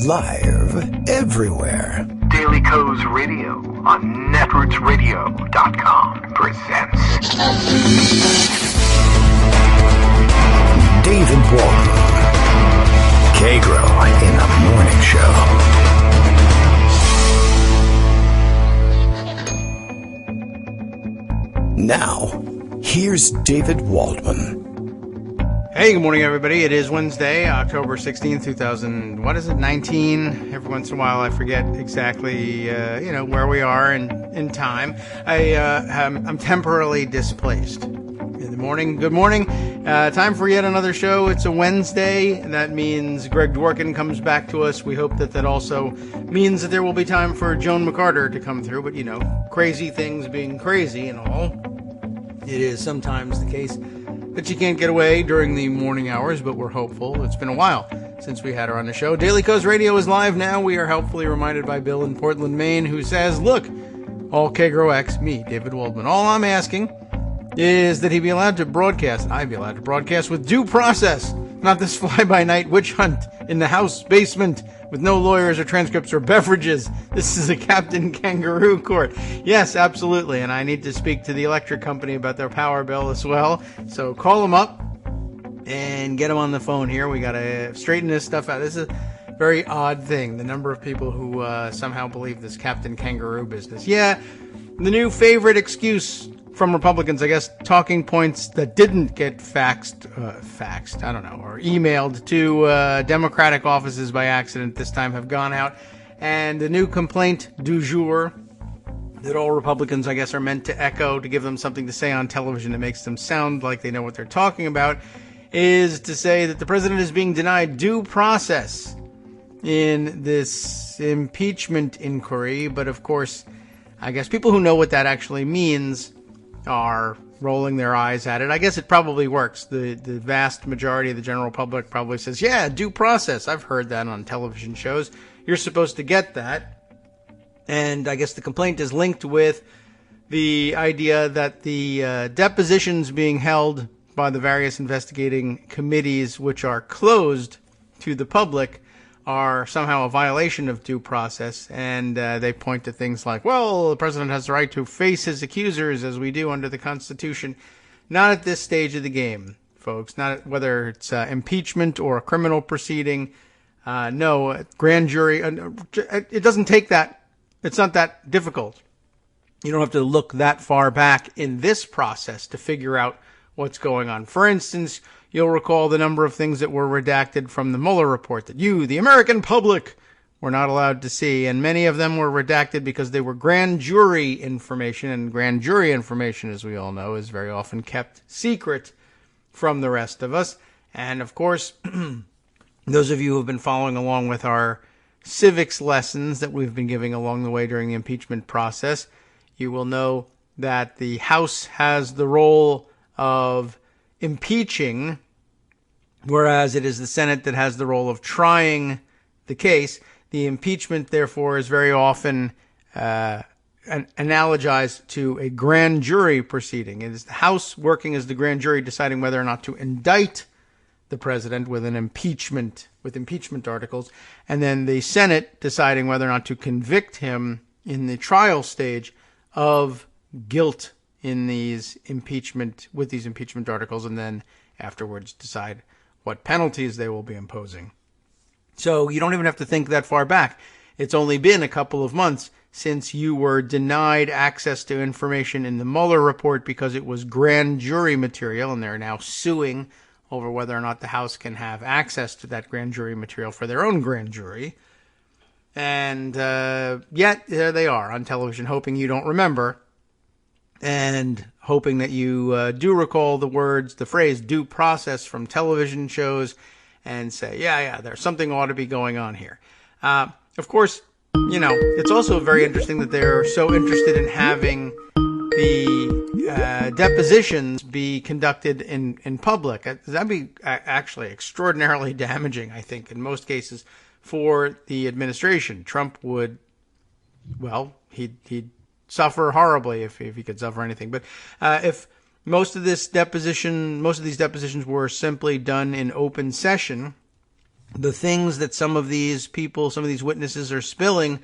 Live everywhere. Daily Co's Radio on netrootsradio.com presents David Walton. Kagro in the Morning Show. Now, here's David Waldman. Hey, good morning, everybody. It is Wednesday, October 16th, 19. Every once in a while, I forget exactly, where we are in time. I'm temporarily displaced. In the morning, good morning. Time for yet another show. It's a Wednesday. That means Greg Dworkin comes back to us. We hope that also means that there will be time for Joan McCarter to come through. But, crazy things being crazy and all, it is sometimes the case that she can't get away during the morning hours, but we're hopeful. It's been a while since we had her on the show. Daily Co's Radio is live now. We are helpfully reminded by Bill in Portland, Maine, who says, look, all Kagro X, me, David Waldman, all I'm asking is that he be allowed to broadcast, I be allowed to broadcast with due process, not this fly-by-night witch hunt in the house basement with no lawyers or transcripts or beverages. This is a Captain Kangaroo court. Yes, absolutely. And I need to speak to the electric company about their power bill as well. So call them up and get them on the phone here. We got to straighten this stuff out. This is a very odd thing. The number of people who somehow believe this Captain Kangaroo business. Yeah, the new favorite excuse from Republicans, I guess, talking points that didn't get faxed, or emailed to Democratic offices by accident this time have gone out. And the new complaint du jour that all Republicans, I guess, are meant to echo to give them something to say on television that makes them sound like they know what they're talking about is to say that the president is being denied due process in this impeachment inquiry. But, of course, I guess people who know what that actually means are rolling their eyes at it. I guess it probably works. The vast majority of the general public probably says, yeah, due process. I've heard that on television shows. You're supposed to get that. And I guess the complaint is linked with the idea that the depositions being held by the various investigating committees, which are closed to the public, are somehow a violation of due process, and they point to things like, well, the president has the right to face his accusers as we do under the Constitution. Not at this stage of the game, folks. Not whether it's impeachment or a criminal proceeding. No, grand jury. It doesn't take that. It's not that difficult. You don't have to look that far back in this process to figure out what's going on. For instance, you'll recall the number of things that were redacted from the Mueller report that you, the American public, were not allowed to see. And many of them were redacted because they were grand jury information. And grand jury information, as we all know, is very often kept secret from the rest of us. And, of course, those of you who have been following along with our civics lessons that we've been giving along the way during the impeachment process, you will know that the House has the role of impeaching, whereas it is the Senate that has the role of trying the case. The impeachment, therefore, is very often analogized to a grand jury proceeding. It is the House working as the grand jury, deciding whether or not to indict the president with impeachment articles, and then the Senate deciding whether or not to convict him in the trial stage of guilt in these impeachment articles, and then afterwards decide what penalties they will be imposing. So you don't even have to think that far back. It's only been a couple of months since you were denied access to information in the Mueller report because it was grand jury material, and they're now suing over whether or not the House can have access to that grand jury material for their own grand jury. And yet there they are on television, hoping you don't remember, and hoping that you do recall the phrase due process from television shows and say, yeah, there's something ought to be going on here. Of course, it's also very interesting that they're so interested in having the depositions be conducted in public. That'd be actually extraordinarily damaging, I think, in most cases for the administration. Trump would, he'd suffer horribly if he could suffer anything. But if most of these depositions were simply done in open session, the things that some of these people, some of these witnesses are spilling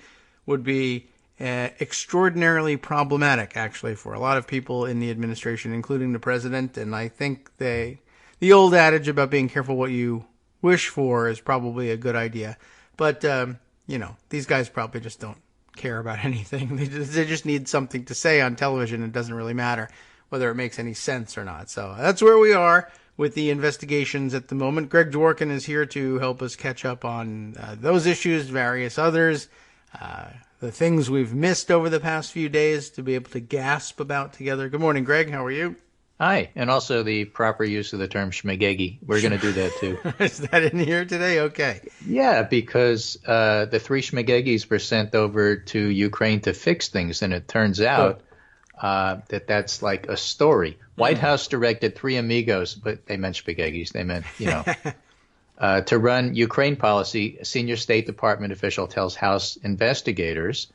would be extraordinarily problematic, actually, for a lot of people in the administration, including the president. And I think the old adage about being careful what you wish for is probably a good idea. But, these guys probably just don't care about anything. They just need something to say on television. It doesn't really matter whether it makes any sense or not. So that's where we are with the investigations at the moment. Greg Dworkin is here to help us catch up on those issues, various others, the things we've missed over the past few days to be able to gasp about together. Good morning, Greg. How are you? Hi, and also the proper use of the term schmagegi. We're going to do that too. Is that in here today? Okay. Yeah, because the 3 schmagegis were sent over to Ukraine to fix things, and it turns out that's like a story. White House directed 3 amigos, but they meant schmagegis. They meant, to run Ukraine policy. A senior State Department official tells House investigators.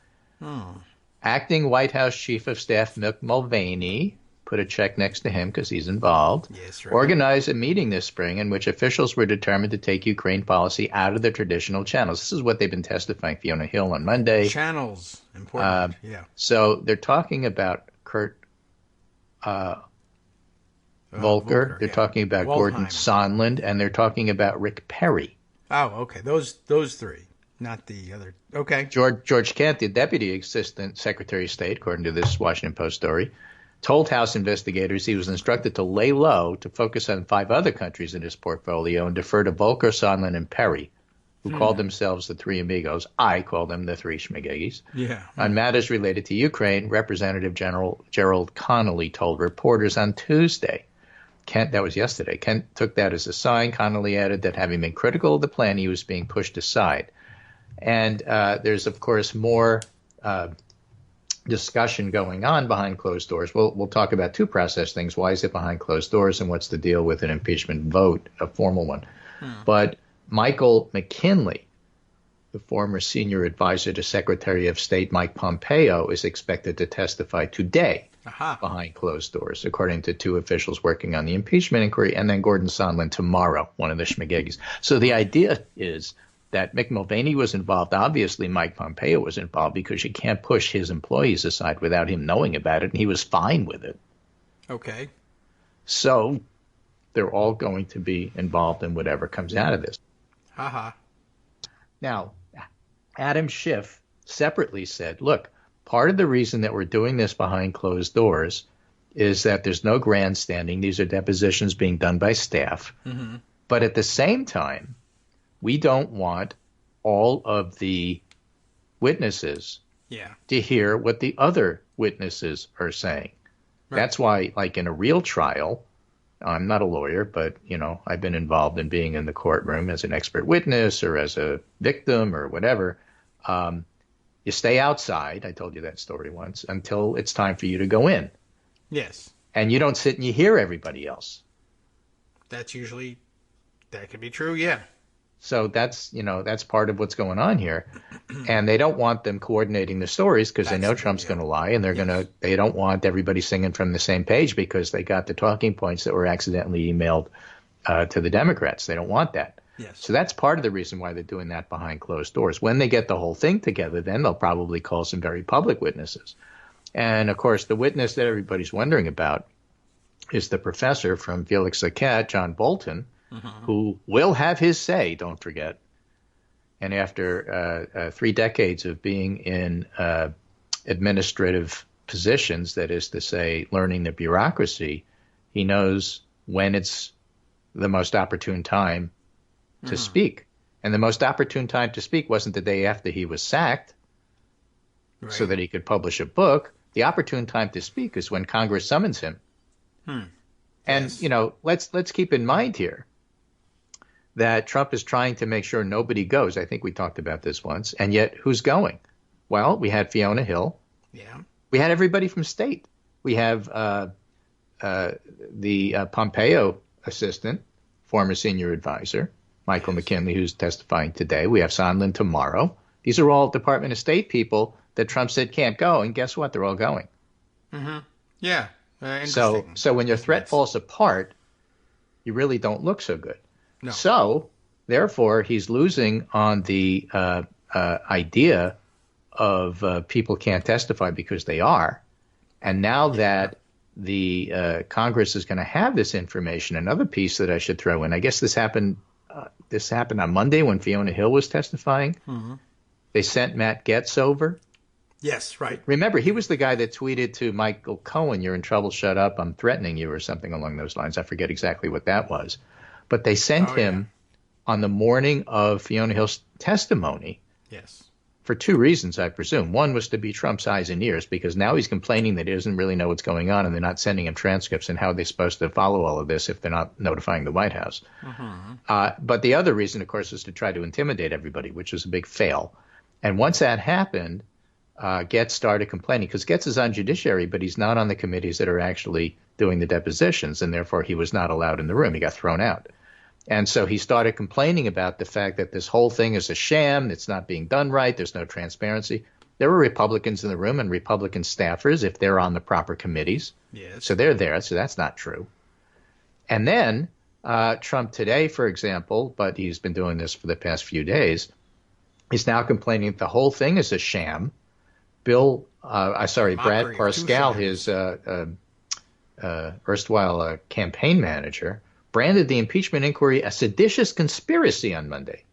Acting White House Chief of Staff Mick Mulvaney, put a check next to him because he's involved, yes, right, organized a meeting this spring in which officials were determined to take Ukraine policy out of the traditional channels. This is what they've been testifying, Fiona Hill, on Monday. Channels, important, yeah. So they're talking about Kurt Volker. They're talking about Waldheim. Gordon Sondland, and they're talking about Rick Perry. Oh, okay. Those 3, not the other. Okay. George Kent, the Deputy Assistant Secretary of State, according to this Washington Post story, told House investigators he was instructed to lay low, to focus on 5 other countries in his portfolio, and defer to Volker, Sondland, and Perry, who called themselves the 3 amigos. I call them the 3 schmagegis. Yeah. On matters related to Ukraine, Representative General Gerald Connolly told reporters on Tuesday. That was yesterday. Kent took that as a sign. Connolly added that having been critical of the plan, he was being pushed aside. And there's, of course, more discussion going on behind closed doors. We'll talk about 2 process things. Why is it behind closed doors, and what's the deal with an impeachment vote, a formal one? But Michael McKinley, the former senior advisor to Secretary of State Mike Pompeo, is expected to testify today behind closed doors, according to 2 officials working on the impeachment inquiry, and then Gordon Sondland tomorrow, one of the schmagegis. So the idea is that Mick Mulvaney was involved. Obviously, Mike Pompeo was involved, because you can't push his employees aside without him knowing about it, and he was fine with it. Okay. So they're all going to be involved in whatever comes out of this. Now, Adam Schiff separately said, look, part of the reason that we're doing this behind closed doors is that there's no grandstanding. These are depositions being done by staff. But at the same time, we don't want all of the witnesses to hear what the other witnesses are saying. Right. That's why, like in a real trial, I'm not a lawyer, but, I've been involved in being in the courtroom as an expert witness or as a victim or whatever. You stay outside, I told you that story once, until it's time for you to go in. Yes. And you don't sit and you hear everybody else. That could be true, yeah. So that's part of what's going on here. And they don't want them coordinating the stories because they know Trump's going to lie, and they don't want everybody singing from the same page because they got the talking points that were accidentally emailed to the Democrats. They don't want that. Yes. So that's part of the reason why they're doing that behind closed doors. When they get the whole thing together, then they'll probably call some very public witnesses. And, of course, the witness that everybody's wondering about is the professor from Felix Saquet, John Bolton, who will have his say, don't forget. And after 3 decades of being in administrative positions, that is to say, learning the bureaucracy, he knows when it's the most opportune time to speak. And the most opportune time to speak wasn't the day after he was sacked so that he could publish a book. The opportune time to speak is when Congress summons him. And, let's keep in mind here that Trump is trying to make sure nobody goes. I think we talked about this once. And yet, who's going? Well, we had Fiona Hill. Yeah. We had everybody from state. We have the Pompeo assistant, former senior advisor, Michael McKinley, who's testifying today. We have Sondland tomorrow. These are all Department of State people that Trump said can't go. And guess what? They're all going. Yeah. So when your threat falls apart, you really don't look so good. No. So therefore, he's losing on the idea of people can't testify because they are. And now that the Congress is going to have this information, another piece that I should throw in, I guess this happened on Monday when Fiona Hill was testifying. Mm-hmm. They sent Matt Getz over. Yes, right. Remember, he was the guy that tweeted to Michael Cohen, "You're in trouble, shut up, I'm threatening you," or something along those lines. I forget exactly what that was. But they sent him on the morning of Fiona Hill's testimony. Yes. For two reasons, I presume. One was to be Trump's eyes and ears, because now he's complaining that he doesn't really know what's going on and they're not sending him transcripts, and how are they supposed to follow all of this if they're not notifying the White House? Mm-hmm. But the other reason, of course, is to try to intimidate everybody, which was a big fail. And once that happened, Getz started complaining, because Getz is on judiciary, but he's not on the committees that are actually doing the depositions, and therefore he was not allowed in the room. He got thrown out. And so he started complaining about the fact that this whole thing is a sham. It's not being done right. There's no transparency. There were Republicans in the room and Republican staffers if they're on the proper committees. Yes. So they're there. So that's not true. And then Trump today, for example, but he's been doing this for the past few days, is now complaining that the whole thing is a sham. Brad Parscale, his erstwhile campaign manager, branded the impeachment inquiry a seditious conspiracy on Monday.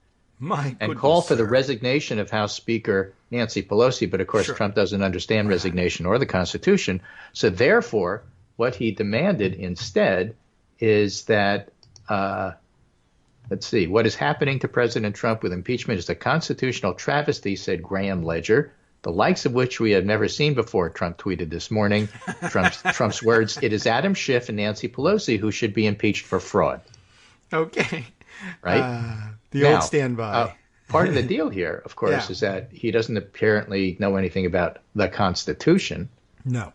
And called for the resignation of House Speaker Nancy Pelosi. But, of course, Trump doesn't understand resignation or the Constitution. So, therefore, what he demanded instead is that, what is happening to President Trump with impeachment is a constitutional travesty, said Graham Ledger, the likes of which we have never seen before, Trump tweeted this morning. Trump's words, "It is Adam Schiff and Nancy Pelosi who should be impeached for fraud." Okay. Right? Old standby. Part of the deal here, of course, is that he doesn't apparently know anything about the Constitution. No.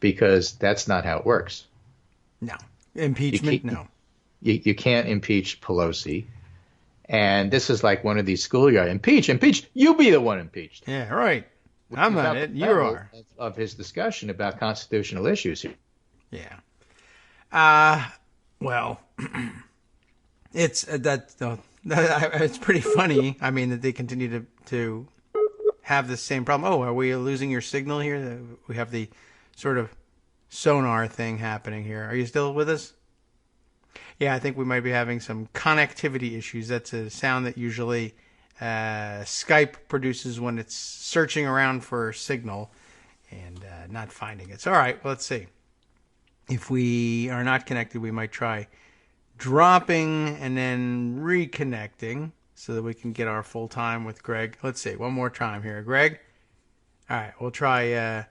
Because that's not how it works. No. Impeachment, no. You can't impeach Pelosi. And this is like one of these schoolyard, impeach, you be the one impeached. Yeah, right. I'm not it, you are. Of his discussion about constitutional issues here. Yeah. Well, it's it's pretty funny. I mean, that they continue to have the same problem. Oh, are we losing your signal here? We have the sort of sonar thing happening here. Are you still with us? Yeah, I think we might be having some connectivity issues. That's a sound that usually Skype produces when it's searching around for signal and not finding it. So, all right, well, let's see. If we are not connected, we might try dropping and then reconnecting so that we can get our full time with Greg. Let's see, one more time here. Greg? All right, we'll try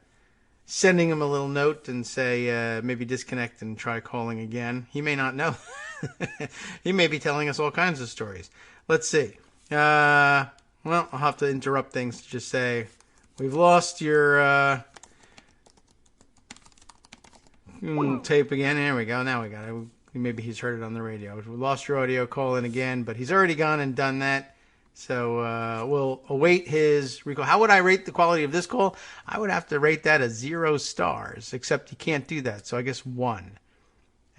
sending him a little note and say maybe disconnect and try calling again. He may not know. He may be telling us all kinds of stories. Let's see. Well, I'll have to interrupt things to just say we've lost your tape again. There we go. Now we got it. Maybe he's heard it on the radio. We lost your audio. Call in again, but he's already gone and done that. So we'll await his recall. How would I rate the quality of this call? I would have to rate that as 0 stars, except you can't do that. So I guess 1.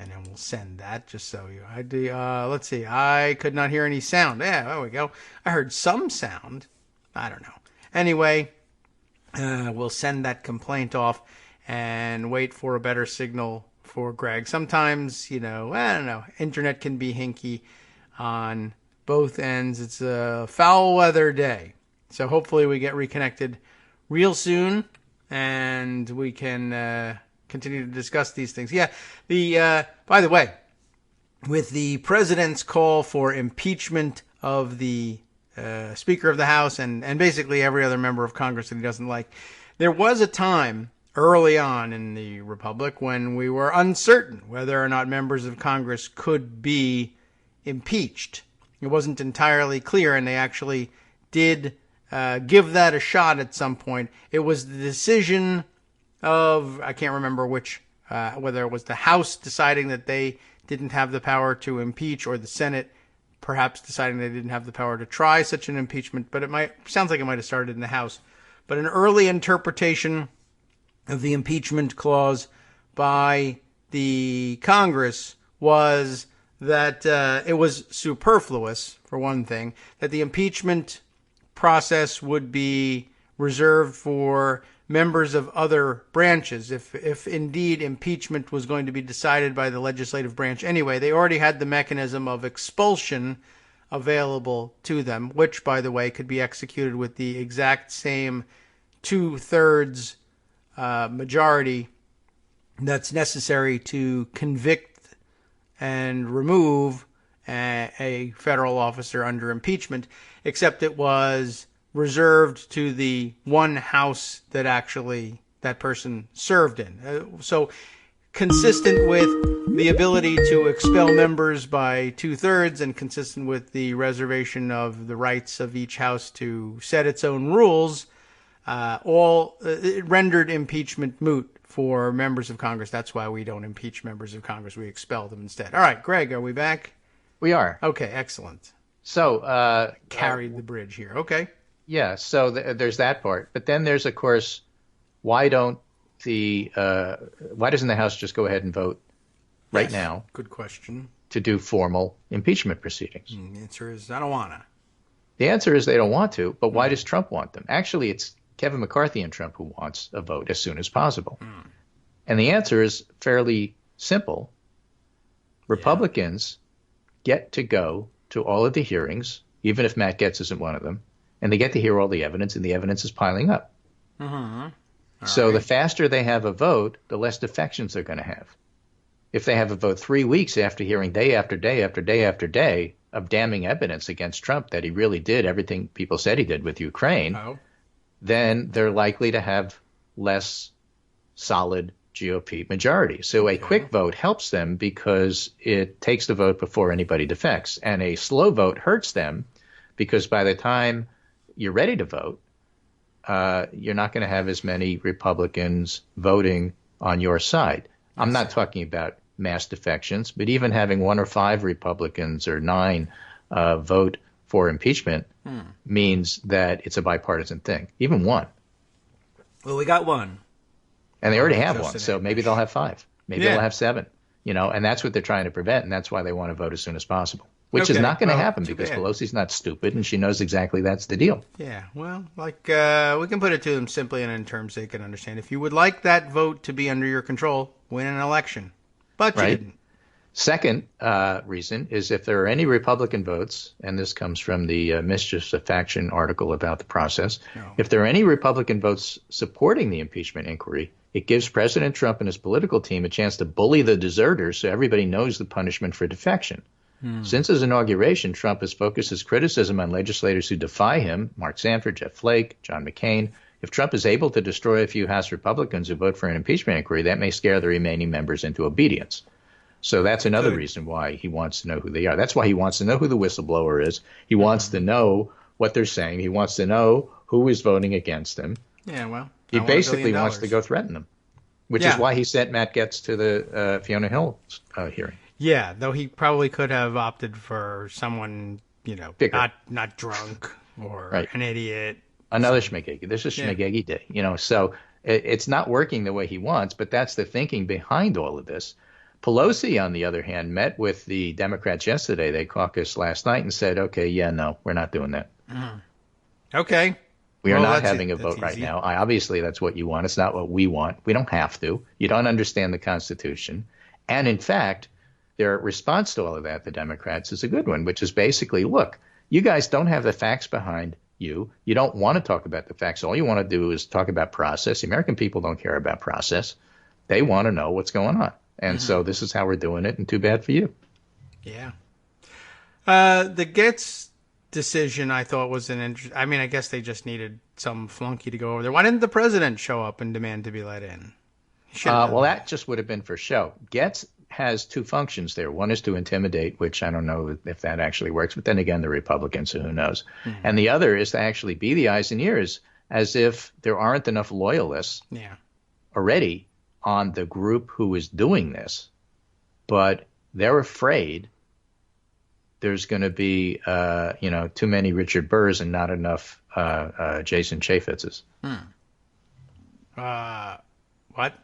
And then we'll send that just so you. Let's see. I could not hear any sound. Yeah, there we go. I heard some sound. I don't know. Anyway, we'll send that complaint off and wait for a better signal for Greg. Sometimes, I don't know. Internet can be hinky on both ends. It's a foul weather day. So hopefully we get reconnected real soon and we can continue to discuss these things. Yeah, by the way, with the president's call for impeachment of the Speaker of the House and basically every other member of Congress that he doesn't like, there was a time early on in the Republic when we were uncertain whether or not members of Congress could be impeached. It wasn't entirely clear, and they actually did give that a shot at some point. It was the decision of, I can't remember which, whether it was the House deciding that they didn't have the power to impeach or the Senate perhaps deciding they didn't have the power to try such an impeachment, but sounds like it might have started in the House. But an early interpretation of the impeachment clause by the Congress was that it was superfluous, for one thing, that the impeachment process would be reserved for members of other branches. If indeed impeachment was going to be decided by the legislative branch anyway, they already had the mechanism of expulsion available to them, which, by the way, could be executed with the exact same 2/3 majority that's necessary to convict and remove a federal officer under impeachment, except it was reserved to the one house that actually that person served in. So consistent with the ability to expel members by 2/3 and consistent with the reservation of the rights of each house to set its own rules, it rendered impeachment moot for members of Congress. That's why we don't impeach members of Congress. We expel them instead. All right, Greg, are we back? We are. Okay, excellent. So carried the bridge here. Okay. Yeah, so there's that part. But then there's, of course, why doesn't the House just go ahead and vote right now? Good question. To do formal impeachment proceedings? The answer is I don't want to. The answer is they don't want to, but why does Trump want them? Actually, it's Kevin McCarthy and Trump who wants a vote as soon as possible. And the answer is fairly simple. Republicans get to go to all of the hearings, even if Matt Gaetz isn't one of them, and they get to hear all the evidence, and the evidence is piling up. So the faster they have a vote, the less defections they're going to have. If they have a vote 3 weeks after hearing day after day after day after day of damning evidence against Trump that he really did everything people said he did with Ukraine, then they're likely to have less solid GOP majority. So a quick vote helps them because it takes the vote before anybody defects. And a slow vote hurts them because by the time you're ready to vote, you're not going to have as many Republicans voting on your side. I'm not talking about mass defections, but even having 1 or 5 Republicans or 9 vote for impeachment means that it's a bipartisan thing. Even 1. Well, we got 1. And they already have 1, so maybe they'll have 5. Maybe they'll have 7. And that's what they're trying to prevent, and that's why they want to vote as soon as possible. Which is not going to happen because Pelosi's not stupid, and she knows exactly that's the deal. Yeah, well, we can put it to them simply and in terms they can understand. If you would like that vote to be under your control, win an election. But you didn't. Second reason is if there are any Republican votes, and this comes from the Mischiefs of Faction article about the process, if there are any Republican votes supporting the impeachment inquiry, it gives President Trump and his political team a chance to bully the deserters so everybody knows the punishment for defection. Since his inauguration, Trump has focused his criticism on legislators who defy him, Mark Sanford, Jeff Flake, John McCain. If Trump is able to destroy a few House Republicans who vote for an impeachment inquiry, that may scare the remaining members into obedience. So that's another reason why he wants to know who they are. That's why he wants to know who the whistleblower is. He wants to know what they're saying. He wants to know who is voting against him. Yeah, well, he basically wants to go threaten them, which is why he sent Matt Gaetz to the Fiona Hill hearing. Yeah, though he probably could have opted for someone, not drunk or an idiot. Another schmagegi. This is schmagegi day, So it's not working the way he wants, but that's the thinking behind all of this. Pelosi, on the other hand, met with the Democrats yesterday. They caucused last night and said, okay, no, we're not doing that. Okay. We are not having a vote right now. Obviously, that's what you want. It's not what we want. We don't have to. You don't understand the Constitution. And in fact, their response to all of that, the Democrats, is a good one, which is basically, look, you guys don't have the facts behind you. You don't want to talk about the facts. All you want to do is talk about process. The American people don't care about process. They want to know what's going on. And so this is how we're doing it, and too bad for you. Yeah. The Gaetz decision, I thought, was an interesting. I mean, I guess they just needed some flunky to go over there. Why didn't the president show up and demand to be let in? Well, that just would have been for show. Gaetz has 2 functions there. One is to intimidate, which I don't know if that actually works. But then again, the Republicans, so who knows? And the other is to actually be the eyes and ears, as if there aren't enough loyalists already on the group who is doing this. But they're afraid there's going to be, too many Richard Burrs and not enough Jason Chafitzes. What?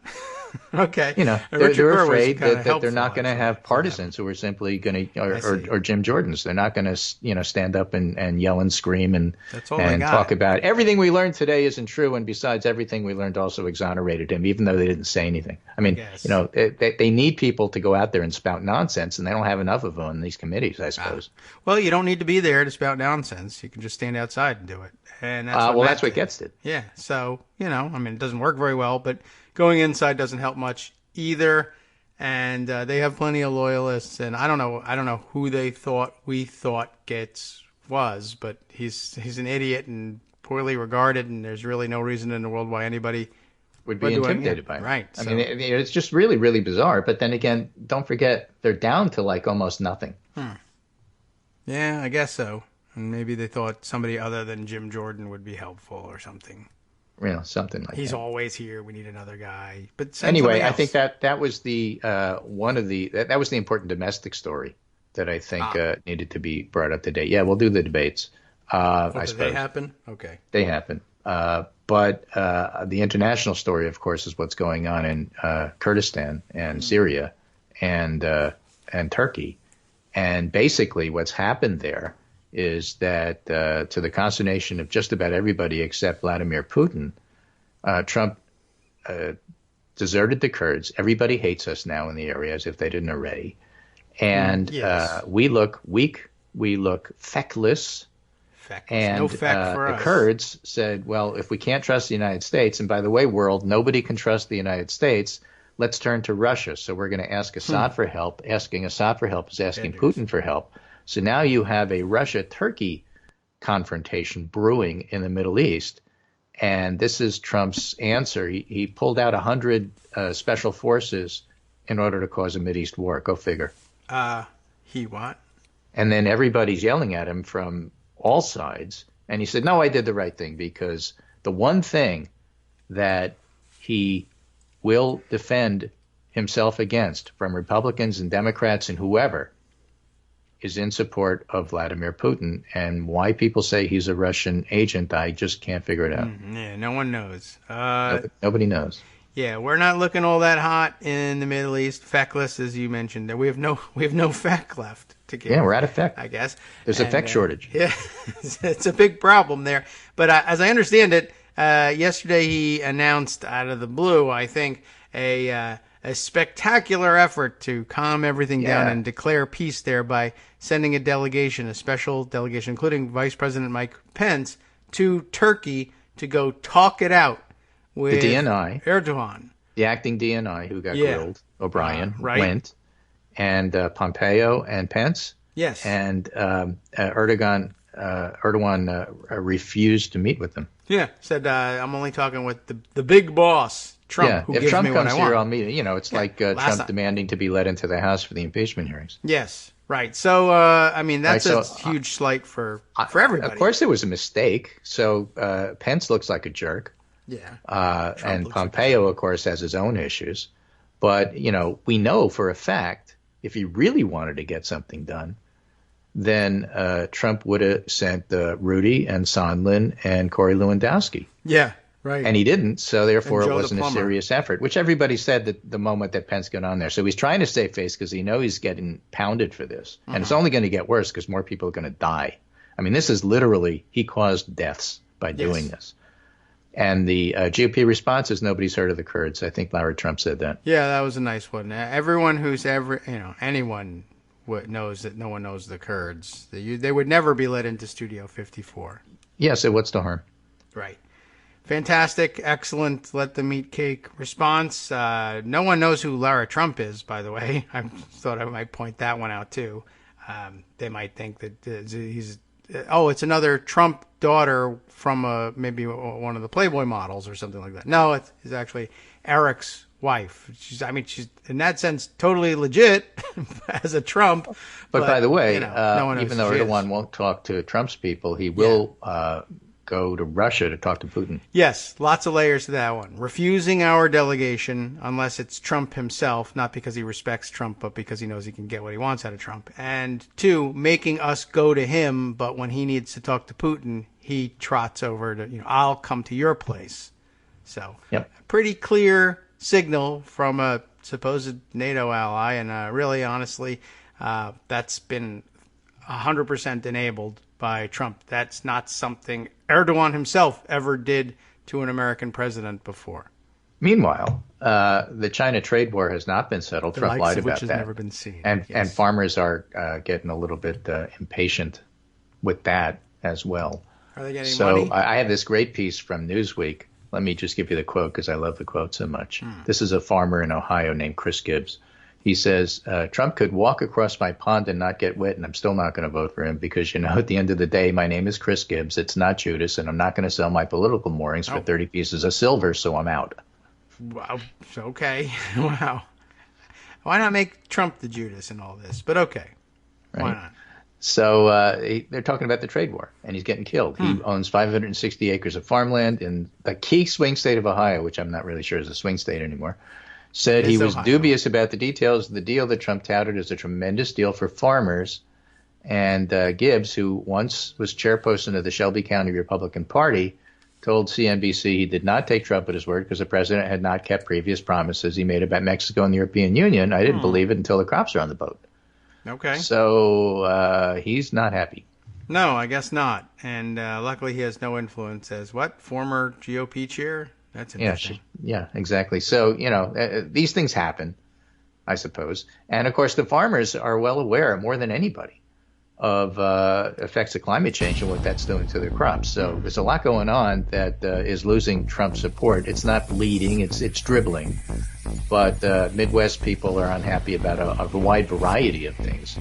Okay. They're Burr was afraid kinda that they're not helpful, going to have actually, for them. partisans who are simply going I see. to, or Jim Jordans. They're not going to, stand up and yell and scream and That's all they got. talk about everything we learned today isn't true, and besides, everything we learned also exonerated him, even though they didn't say anything. I mean, Yes. they need people to go out there and spout nonsense, and they don't have enough of them in these committees, I suppose. Well, you don't need to be there to spout nonsense. You can just stand outside and do it. And that's That's what gets it. Yeah. So, it doesn't work very well, but going inside doesn't help much either. And they have plenty of loyalists. And I don't know who we thought Gates was, but he's an idiot and poorly regarded. And there's really no reason in the world why anybody would be intimidated by him. Right. I mean, it's just really, really bizarre. But then again, don't forget, they're down to like almost nothing. Yeah, I guess so. And maybe they thought somebody other than Jim Jordan would be helpful or something. Something like that. He's always here. We need another guy. But anyway, I think that was the that was the important domestic story that I think needed to be brought up to date. Yeah, we'll do the debates. I suppose they happen. Okay, they happen. But the international story, of course, is what's going on in Kurdistan and Syria and Turkey. And basically, what's happened there is that to the consternation of just about everybody except Vladimir Putin, Trump deserted the Kurds. Everybody hates us now in the area as if they didn't already. And we look weak. We look feckless. And no feck for the us. Kurds said, well, if we can't trust the United States, and by the way, world, nobody can trust the United States, let's turn to Russia. So we're going to ask Assad for help. Asking Assad for help is asking Putin for help. So now you have a Russia-Turkey confrontation brewing in the Middle East, and this is Trump's answer. He pulled out 100 special forces in order to cause a Mideast war. Go figure. He what? And then everybody's yelling at him from all sides, and he said, no, I did the right thing, because the one thing that he will defend himself against from Republicans and Democrats and whoever is in support of Vladimir Putin. And why people say he's a Russian agent, I just can't figure it out. Yeah, no one knows. Nobody knows. Yeah, we're not looking all that hot in the Middle East. Feckless, as you mentioned, we have no feck left to give. Yeah, we're out of feck. I guess There's a feck shortage. Yeah, it's a big problem there. But as I understand it, yesterday he announced out of the blue, I think, a spectacular effort to calm everything down and declare peace there by sending a special delegation, including Vice President Mike Pence, to Turkey to go talk it out with the DNI, Erdogan. The acting DNI who got grilled, O'Brien, right. went, and Pompeo and Pence. Yes. And Erdogan refused to meet with them. Yeah, said, I'm only talking with the big boss, Trump, who if gives Trump me what comes I here, want. I'll meet him. It's like Trump demanding to be let into the House for the impeachment hearings. Yes, right. So, that's a huge slight for everybody. Of course, it was a mistake. So Pence looks like a jerk. Yeah. And Pompeo, of course, has his own issues. But, we know for a fact, if he really wanted to get something done, then Trump would have sent Rudy and Sondland and Corey Lewandowski. Yeah, right. And he didn't, so therefore it Joe wasn't a serious effort, which everybody said that the moment that Pence got on there. So he's trying to save face because he knows he's getting pounded for this. And it's only going to get worse because more people are going to die. I mean, this is literally, he caused deaths by doing this. And the GOP response is nobody's heard of the Kurds. I think Larry Trump said that. Yeah, that was a nice one. Everyone who's anyone knows that no one knows the Kurds. They would never be let into Studio 54. Yeah, so what's the harm? Right. Fantastic, excellent, let the meat cake response. No one knows who Lara Trump is, by the way. I thought I might point that one out, too. They might think that it's another Trump daughter from maybe one of the Playboy models or something like that. No, it's actually Eric's wife. She's in that sense totally legit as a Trump. But by the way, no one knows even though Erdogan won't talk to Trump's people, he will go to Russia to talk to Putin. Yes, lots of layers to that one. Refusing our delegation unless it's Trump himself, not because he respects Trump, but because he knows he can get what he wants out of Trump. And 2, making us go to him, but when he needs to talk to Putin, he trots over to, I'll come to your place. So, pretty clear signal from a supposed NATO ally, and really, honestly, that's been 100% enabled by Trump. That's not something Erdogan himself ever did to an American president before. Meanwhile, the China trade war has not been settled. Trump lied about which has that. Never been seen. And farmers are getting a little bit impatient with that as well. Are they getting money? So I have this great piece from Newsweek. Let me just give you the quote because I love the quote so much. This is a farmer in Ohio named Chris Gibbs. He says, Trump could walk across my pond and not get wet, and I'm still not going to vote for him because, at the end of the day, my name is Chris Gibbs. It's not Judas, and I'm not going to sell my political moorings for 30 pieces of silver, so I'm out. Wow. Okay. Wow. Why not make Trump the Judas in all this? But okay. Right. Why not? So they're talking about the trade war, and he's getting killed. He owns 560 acres of farmland in the key swing state of Ohio, which I'm not really sure is a swing state anymore. Said he was dubious about the details of the deal that Trump touted as a tremendous deal for farmers. And Gibbs, who once was chairperson of the Shelby County Republican Party, told CNBC he did not take Trump at his word because the president had not kept previous promises he made about Mexico and the European Union. I didn't believe it until the crops are on the boat. Okay. So he's not happy. No, I guess not. And luckily he has no influence as former GOP chair? That's interesting. Yeah, exactly. So, these things happen, I suppose. And, of course, the farmers are well aware, more than anybody, of effects of climate change and what that's doing to their crops. So there's a lot going on that is losing Trump's support. It's not bleeding, it's dribbling. But Midwest people are unhappy about a wide variety of things.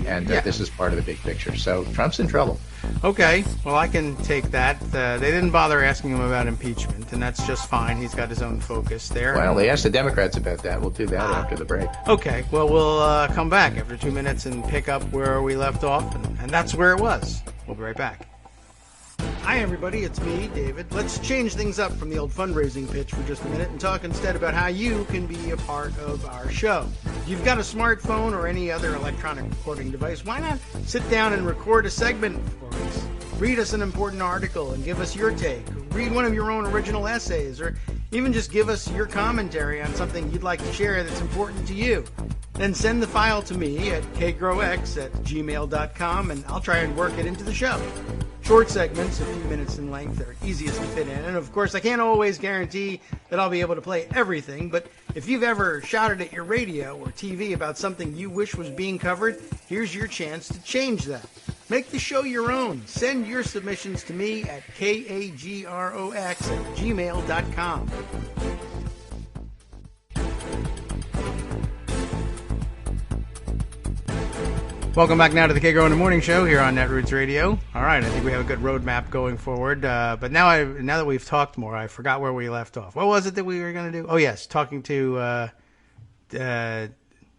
And this is part of the big picture. So Trump's in trouble. Okay, well, I can take that. They didn't bother asking him about impeachment, and that's just fine. He's got his own focus there. Well, they asked the Democrats about that. We'll do that after the break. Okay, well, we'll come back after 2 minutes and pick up where we left off, and that's where it was. We'll be right back. Hi, everybody. It's me, David. Let's change things up from the old fundraising pitch for just a minute and talk instead about how you can be a part of our show. If you've got a smartphone or any other electronic recording device, why not sit down and record a segment for us? Read us an important article and give us your take. Read one of your own original essays, or even just give us your commentary on something you'd like to share that's important to you. Then send the file to me at kagrox@gmail.com, and I'll try and work it into the show. Short segments, a few minutes in length, are easiest to fit in. And of course, I can't always guarantee that I'll be able to play everything, but if you've ever shouted at your radio or TV about something you wish was being covered, here's your chance to change that. Make the show your own. Send your submissions to me at kagrox@gmail.com. Welcome back now to the Kagro in the Morning Show here on Netroots Radio. All right, I think we have a good roadmap going forward. But now that we've talked more, I forgot where we left off. What was it that we were going to do? Oh, yes, talking to no,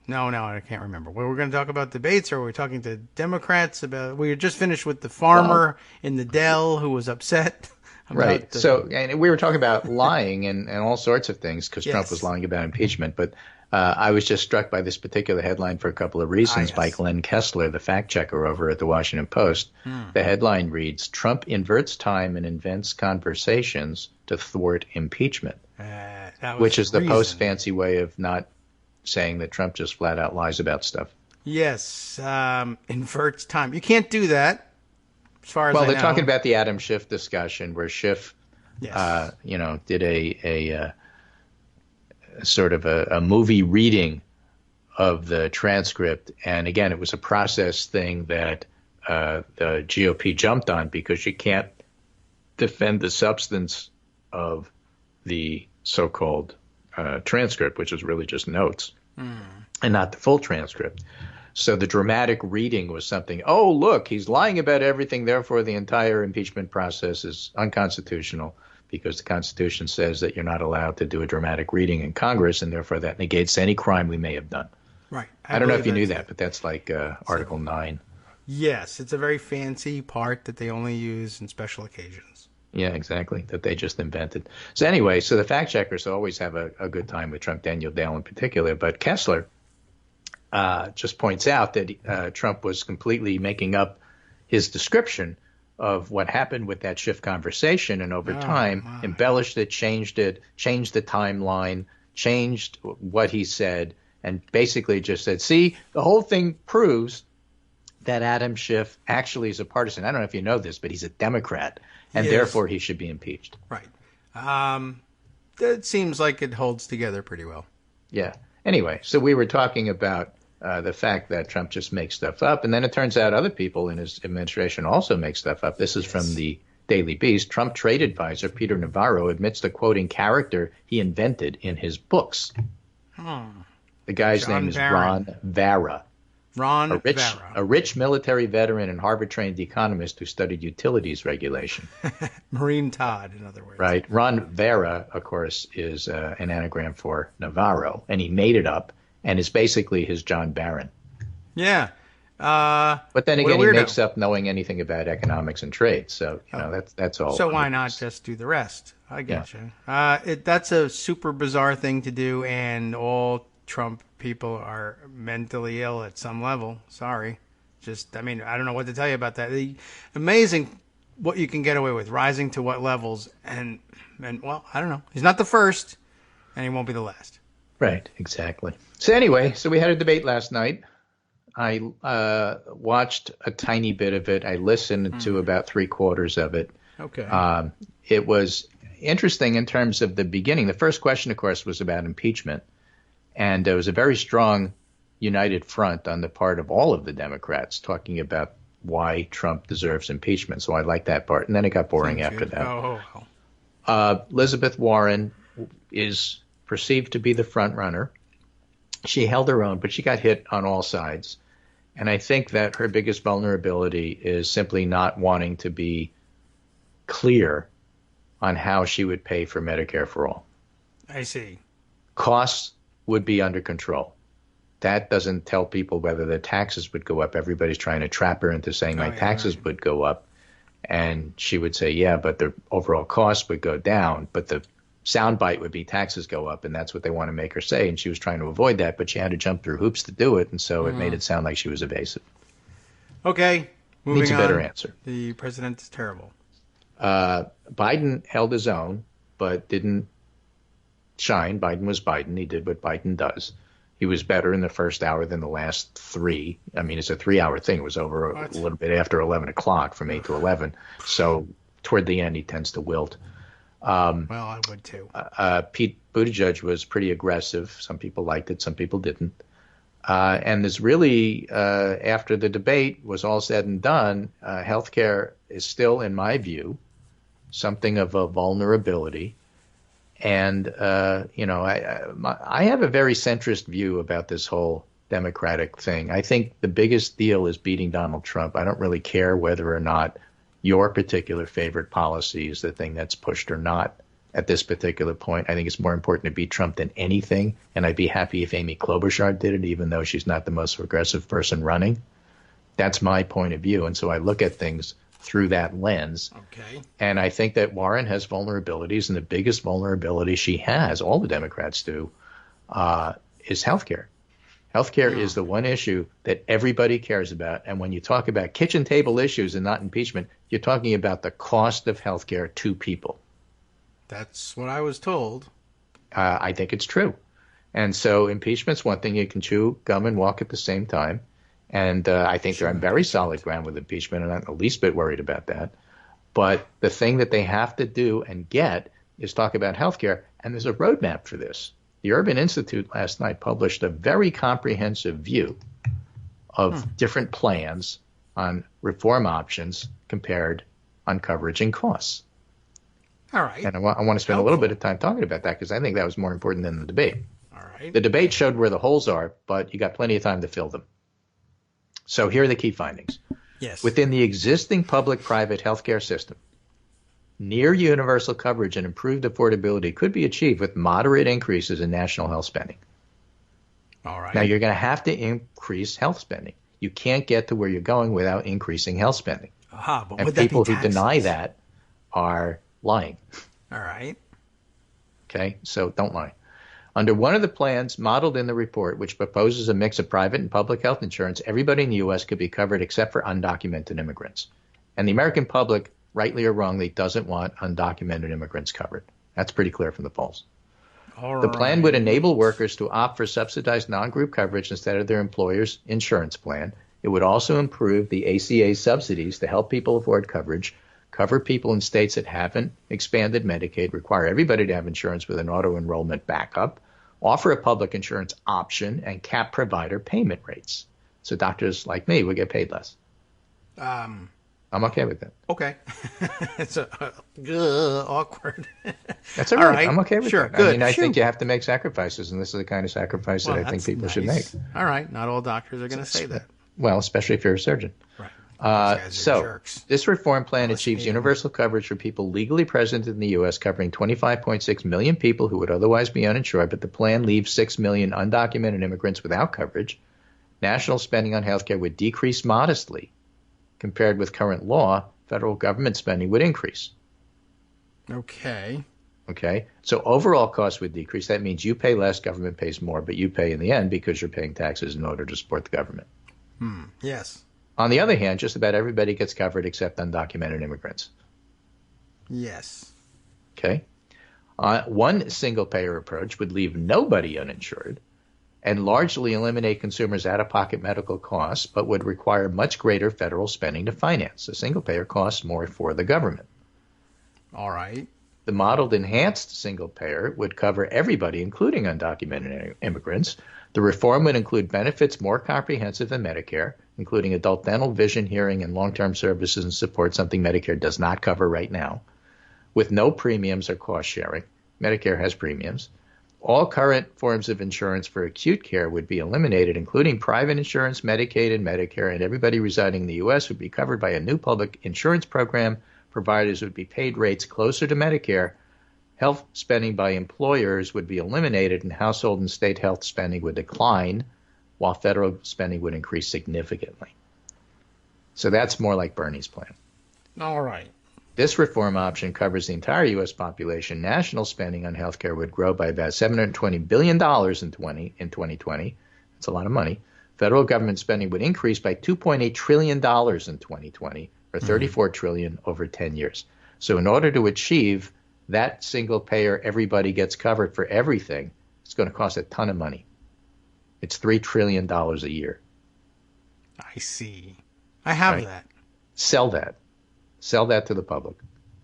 I can't remember. We were going to talk about debates, or were we talking to Democrats about? We had just finished with the farmer in the Dell who was upset. Right. So, and we were talking about lying and all sorts of things because Trump was lying about impeachment, but. I was just struck by this particular headline for a couple of reasons by Glenn Kessler, the fact checker over at the Washington Post. The headline reads, Trump inverts time and invents conversations to thwart impeachment, which is the Post's fancy way of not saying that Trump just flat out lies about stuff. Yes, inverts time. You can't do that, as far as I know. Well, they're talking about the Adam Schiff discussion where Schiff, did a sort of a movie reading of the transcript. And again, it was a process thing that the GOP jumped on because you can't defend the substance of the so-called transcript, which is really just notes and not the full transcript. So the dramatic reading was something, oh, look, he's lying about everything. Therefore, the entire impeachment process is unconstitutional. Because the Constitution says that you're not allowed to do a dramatic reading in Congress, and therefore that negates any crime we may have done. Right. I don't know if you knew that, but that's like Article 9. Yes, it's a very fancy part that they only use in special occasions. Yeah, exactly, that they just invented. So anyway, so the fact checkers always have a good time with Trump, Daniel Dale in particular, but Kessler just points out that Trump was completely making up his description of what happened with that Schiff conversation, and over time embellished it, changed the timeline, changed what he said and basically just said, see, the whole thing proves that Adam Schiff actually is a partisan. I don't know if you know this, but he's a Democrat, and therefore he should be impeached. Right. It seems like it holds together pretty well. Yeah. Anyway, so we were talking about the fact that Trump just makes stuff up, and then it turns out other people in his administration also make stuff up. This is from the Daily Beast. Trump trade advisor Peter Navarro admits to quoting character he invented in his books. The guy's name is Ron Vara. A rich military veteran and Harvard-trained economist who studied utilities regulation. Marine Todd, in other words. Right. Ron Vara, of course, is an anagram for Navarro, and he made it up, and is basically his John Barron. Yeah. But then again, he makes up knowing anything about economics and trade, so that's all. So why not just do the rest? I get you. That's a super bizarre thing to do, and all Trump people are mentally ill at some level. Sorry. I don't know what to tell you about that. Amazing what you can get away with, rising to what levels, and well, I don't know. He's not the first, and he won't be the last. Right, exactly. So anyway, we had a debate last night. I watched a tiny bit of it. I listened to about 3/4 of it. Okay. It was interesting in terms of the beginning. The first question, of course, was about impeachment. And there was a very strong united front on the part of all of the Democrats talking about why Trump deserves impeachment. So I like that part. And then it got boring after that. Elizabeth Warren is perceived to be the front runner. She held her own, but she got hit on all sides. And I think that her biggest vulnerability is simply not wanting to be clear on how she would pay for Medicare for all. I see. Costs would be under control. That doesn't tell people whether their taxes would go up. Everybody's trying to trap her into saying my taxes would go up. And she would say, yeah, but the overall cost would go down. But the soundbite would be taxes go up, and that's what they want to make her say. And she was trying to avoid that, but she had to jump through hoops to do it. And so it made it sound like she was evasive. Okay. Moving Needs a better answer. The president is terrible. Biden held his own, but didn't shine. Biden was Biden. He did what Biden does. He was better in the first hour than the last three. I mean, it's a 3-hour thing. It was over a little bit after 11 o'clock, from 8 to 11. So toward the end, he tends to wilt. Well, I would too. Pete Buttigieg was pretty aggressive. Some people liked it. Some people didn't. And there's really, after the debate was all said and done, healthcare is still, in my view, something of a vulnerability. And, I have a very centrist view about this whole Democratic thing. I think the biggest deal is beating Donald Trump. I don't really care whether or not your particular favorite policy is the thing that's pushed or not at this particular point. I think it's more important to beat Trump than anything. And I'd be happy if Amy Klobuchar did it, even though she's not the most progressive person running. That's my point of view. And so I look at things through that lens. Okay. And I think that Warren has vulnerabilities, and the biggest vulnerability she has, all the Democrats do, is healthcare. Healthcare is the one issue that everybody cares about. And when you talk about kitchen table issues and not impeachment, you're talking about the cost of healthcare to people. That's what I was told. I think it's true. And so impeachment's one thing. You can chew gum and walk at the same time. And I think they're on very solid ground with impeachment, and I'm not the least bit worried about that. But the thing that they have to do and get is talk about healthcare, and there's a roadmap for this. The Urban Institute last night published a very comprehensive view of different plans on reform options compared on coverage and costs. All right. And I want to spend a little bit of time talking about that because I think that was more important than the debate. All right. The debate showed where the holes are, but you got plenty of time to fill them. So here are the key findings. Yes. Within the existing public-private healthcare system, near universal coverage and improved affordability could be achieved with moderate increases in national health spending. All right. Now, you're going to have to increase health spending. You can't get to where you're going without increasing health spending. But and people who deny that are lying. All right. Okay, so don't lie. Under one of the plans modeled in the report, which proposes a mix of private and public health insurance, everybody in the U.S. could be covered except for undocumented immigrants. And the American public, rightly or wrongly, doesn't want undocumented immigrants covered. That's pretty clear from the polls. The plan would enable workers to opt for subsidized non-group coverage instead of their employer's insurance plan. It would also improve the ACA subsidies to help people afford coverage, cover people in states that haven't expanded Medicaid, require everybody to have insurance with an auto-enrollment backup, offer a public insurance option, and cap provider payment rates. So doctors like me would get paid less. I'm okay with that. Okay. It's awkward. That's all right. I'm okay with sure, that. Good. I mean, I think you have to make sacrifices, and this is the kind of sacrifice that I think people should make. All right. Not all doctors are going to say that. Well, especially if you're a surgeon. Right. So this reform plan achieves universal coverage for people legally present in the U.S., covering 25.6 million people who would otherwise be uninsured, but the plan leaves 6 million undocumented immigrants without coverage. National spending on health care would decrease modestly. Compared with current law, federal government spending would increase. Okay. So overall costs would decrease. That means you pay less, government pays more, but you pay in the end because you're paying taxes in order to support the government. Yes. On the other hand, just about everybody gets covered except undocumented immigrants. Yes. Okay. One single-payer approach would leave nobody uninsured and largely eliminate consumers' out-of-pocket medical costs, but would require much greater federal spending to finance. A single-payer costs more for the government. All right. The modeled enhanced single-payer would cover everybody, including undocumented immigrants. The reform would include benefits more comprehensive than Medicare, including adult dental, vision, hearing, and long-term services and support, something Medicare does not cover right now, with no premiums or cost sharing. Medicare has premiums. All current forms of insurance for acute care would be eliminated, including private insurance, Medicaid, and Medicare, and everybody residing in the U.S. would be covered by a new public insurance program. Providers would be paid rates closer to Medicare. Health spending by employers would be eliminated, and household and state health spending would decline, while federal spending would increase significantly. So that's more like Bernie's plan. All right. This reform option covers the entire U.S. population. National spending on health care would grow by about $720 billion in 2020. That's a lot of money. Federal government spending would increase by $2.8 trillion in 2020, or $34 trillion over 10 years. So in order to achieve that single payer, everybody gets covered for everything, it's going to cost a ton of money. It's $3 trillion a year. I see. I have that. Sell that. Sell that to the public.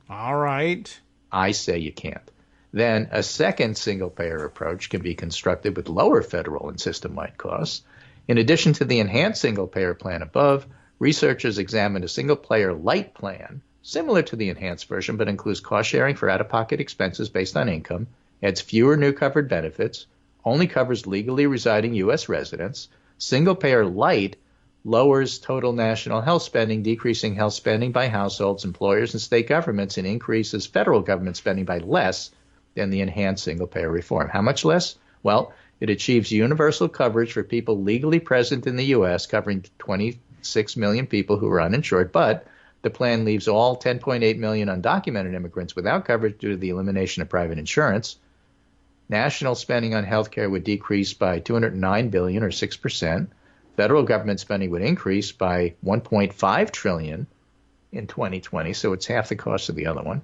All right. I say you can't. Then a second single-payer approach can be constructed with lower federal and system-wide costs. In addition to the enhanced single-payer plan above, researchers examined a single-payer light plan, similar to the enhanced version, but includes cost-sharing for out-of-pocket expenses based on income, adds fewer new covered benefits, only covers legally residing U.S. residents. Single-payer light lowers total national health spending, decreasing health spending by households, employers, and state governments, and increases federal government spending by less than the enhanced single-payer reform. How much less? Well, it achieves universal coverage for people legally present in the U.S., covering 26 million people who are uninsured, but the plan leaves all 10.8 million undocumented immigrants without coverage due to the elimination of private insurance. National spending on health care would decrease by $209 billion, or 6%. Federal government spending would increase by $1.5 trillion in 2020, so it's half the cost of the other one.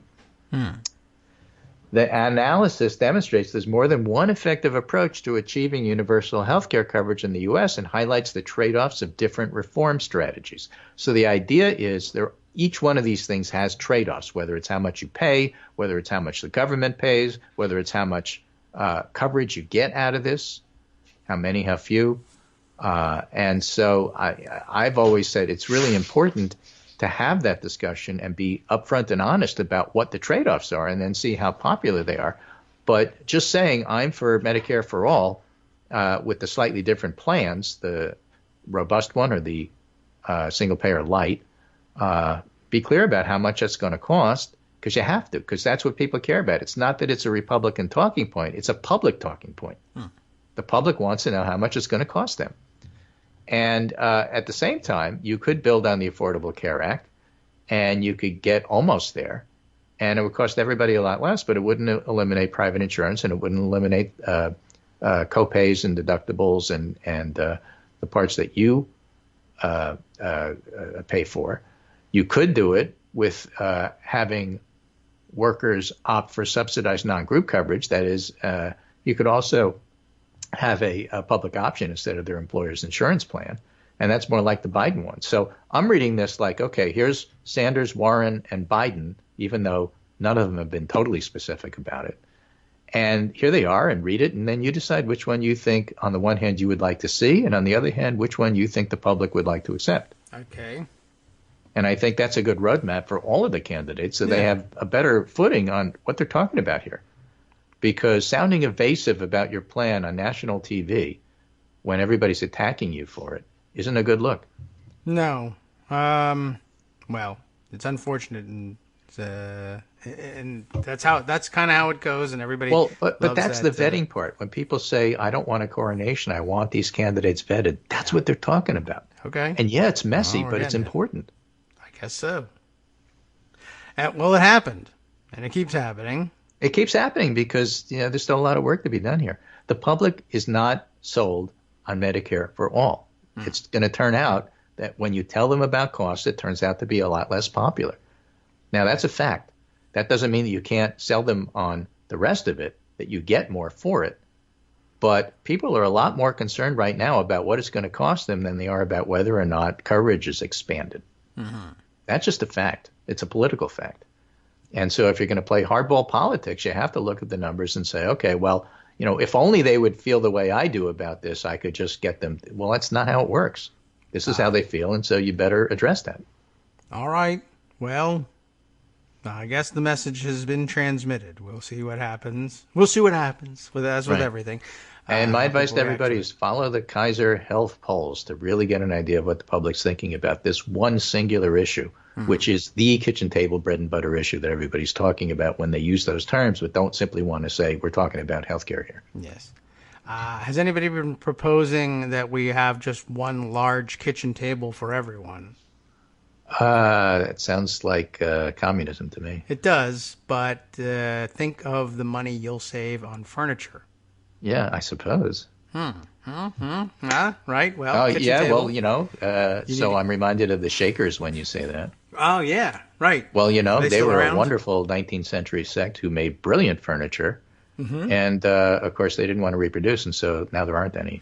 The analysis demonstrates there's more than one effective approach to achieving universal health care coverage in the U.S. and highlights the trade-offs of different reform strategies. So the idea is each one of these things has trade-offs, whether it's how much you pay, whether it's how much the government pays, whether it's how much coverage you get out of this, how many, how few. And so I've always said it's really important to have that discussion and be upfront and honest about what the trade-offs are and then see how popular they are. But just saying I'm for Medicare for all with the slightly different plans, the robust one or the single-payer light, be clear about how much that's going to cost, because you have to, because that's what people care about. It's not that it's a Republican talking point. It's a public talking point. The public wants to know how much it's going to cost them. And at the same time, you could build on the Affordable Care Act, and you could get almost there, and it would cost everybody a lot less, but it wouldn't eliminate private insurance, and it wouldn't eliminate co-pays and deductibles and the parts that you pay for. You could do it with having workers opt for subsidized non-group coverage, that is, You could also have a public option instead of their employer's insurance plan. And that's more like the Biden one. So I'm reading this like, okay, here's Sanders, Warren, and Biden, even though none of them have been totally specific about it. And here they are, and read it, and then you decide which one you think, on the one hand, you would like to see, and on the other hand, which one you think the public would like to accept. Okay. And I think that's a good roadmap for all of the candidates, so they have a better footing on what they're talking about here. Because sounding evasive about your plan on national TV when everybody's attacking you for it isn't a good look. No. Well, it's unfortunate, and that's kind of how it goes, and everybody. Well, but that's that, the vetting part. When people say, "I don't want a coronation, I want these candidates vetted," that's what they're talking about. Okay. And yeah, it's messy, but it's important. I guess so. Well, it happened, and it keeps happening. It keeps happening because there's still a lot of work to be done here. The public is not sold on Medicare for all. It's going to turn out that when you tell them about costs, it turns out to be a lot less popular. Now, that's a fact. That doesn't mean that you can't sell them on the rest of it, that you get more for it. But people are a lot more concerned right now about what it's going to cost them than they are about whether or not coverage is expanded. Mm-hmm. That's just a fact. It's a political fact. And so if you're going to play hardball politics, you have to look at the numbers and say, okay, well, if only they would feel the way I do about this, I could just get them. Well, that's not how it works. This is how they feel, and so you better address that. All right. Well, I guess the message has been transmitted. We'll see what happens. With everything. And my advice to everybody is follow the Kaiser Health polls to really get an idea of what the public's thinking about this one singular issue, which is the kitchen table bread and butter issue that everybody's talking about when they use those terms, but don't simply want to say we're talking about healthcare here. Yes. Has anybody been proposing that we have just one large kitchen table for everyone? That sounds like communism to me. It does, but think of the money you'll save on furniture. Yeah, I suppose. Right. Well, yeah. table. Well, so I'm reminded of the Shakers when you say that. Oh, yeah. Right. Well, they were around? A wonderful 19th century sect who made brilliant furniture. Mm-hmm. And, of course, they didn't want to reproduce, and so now there aren't any.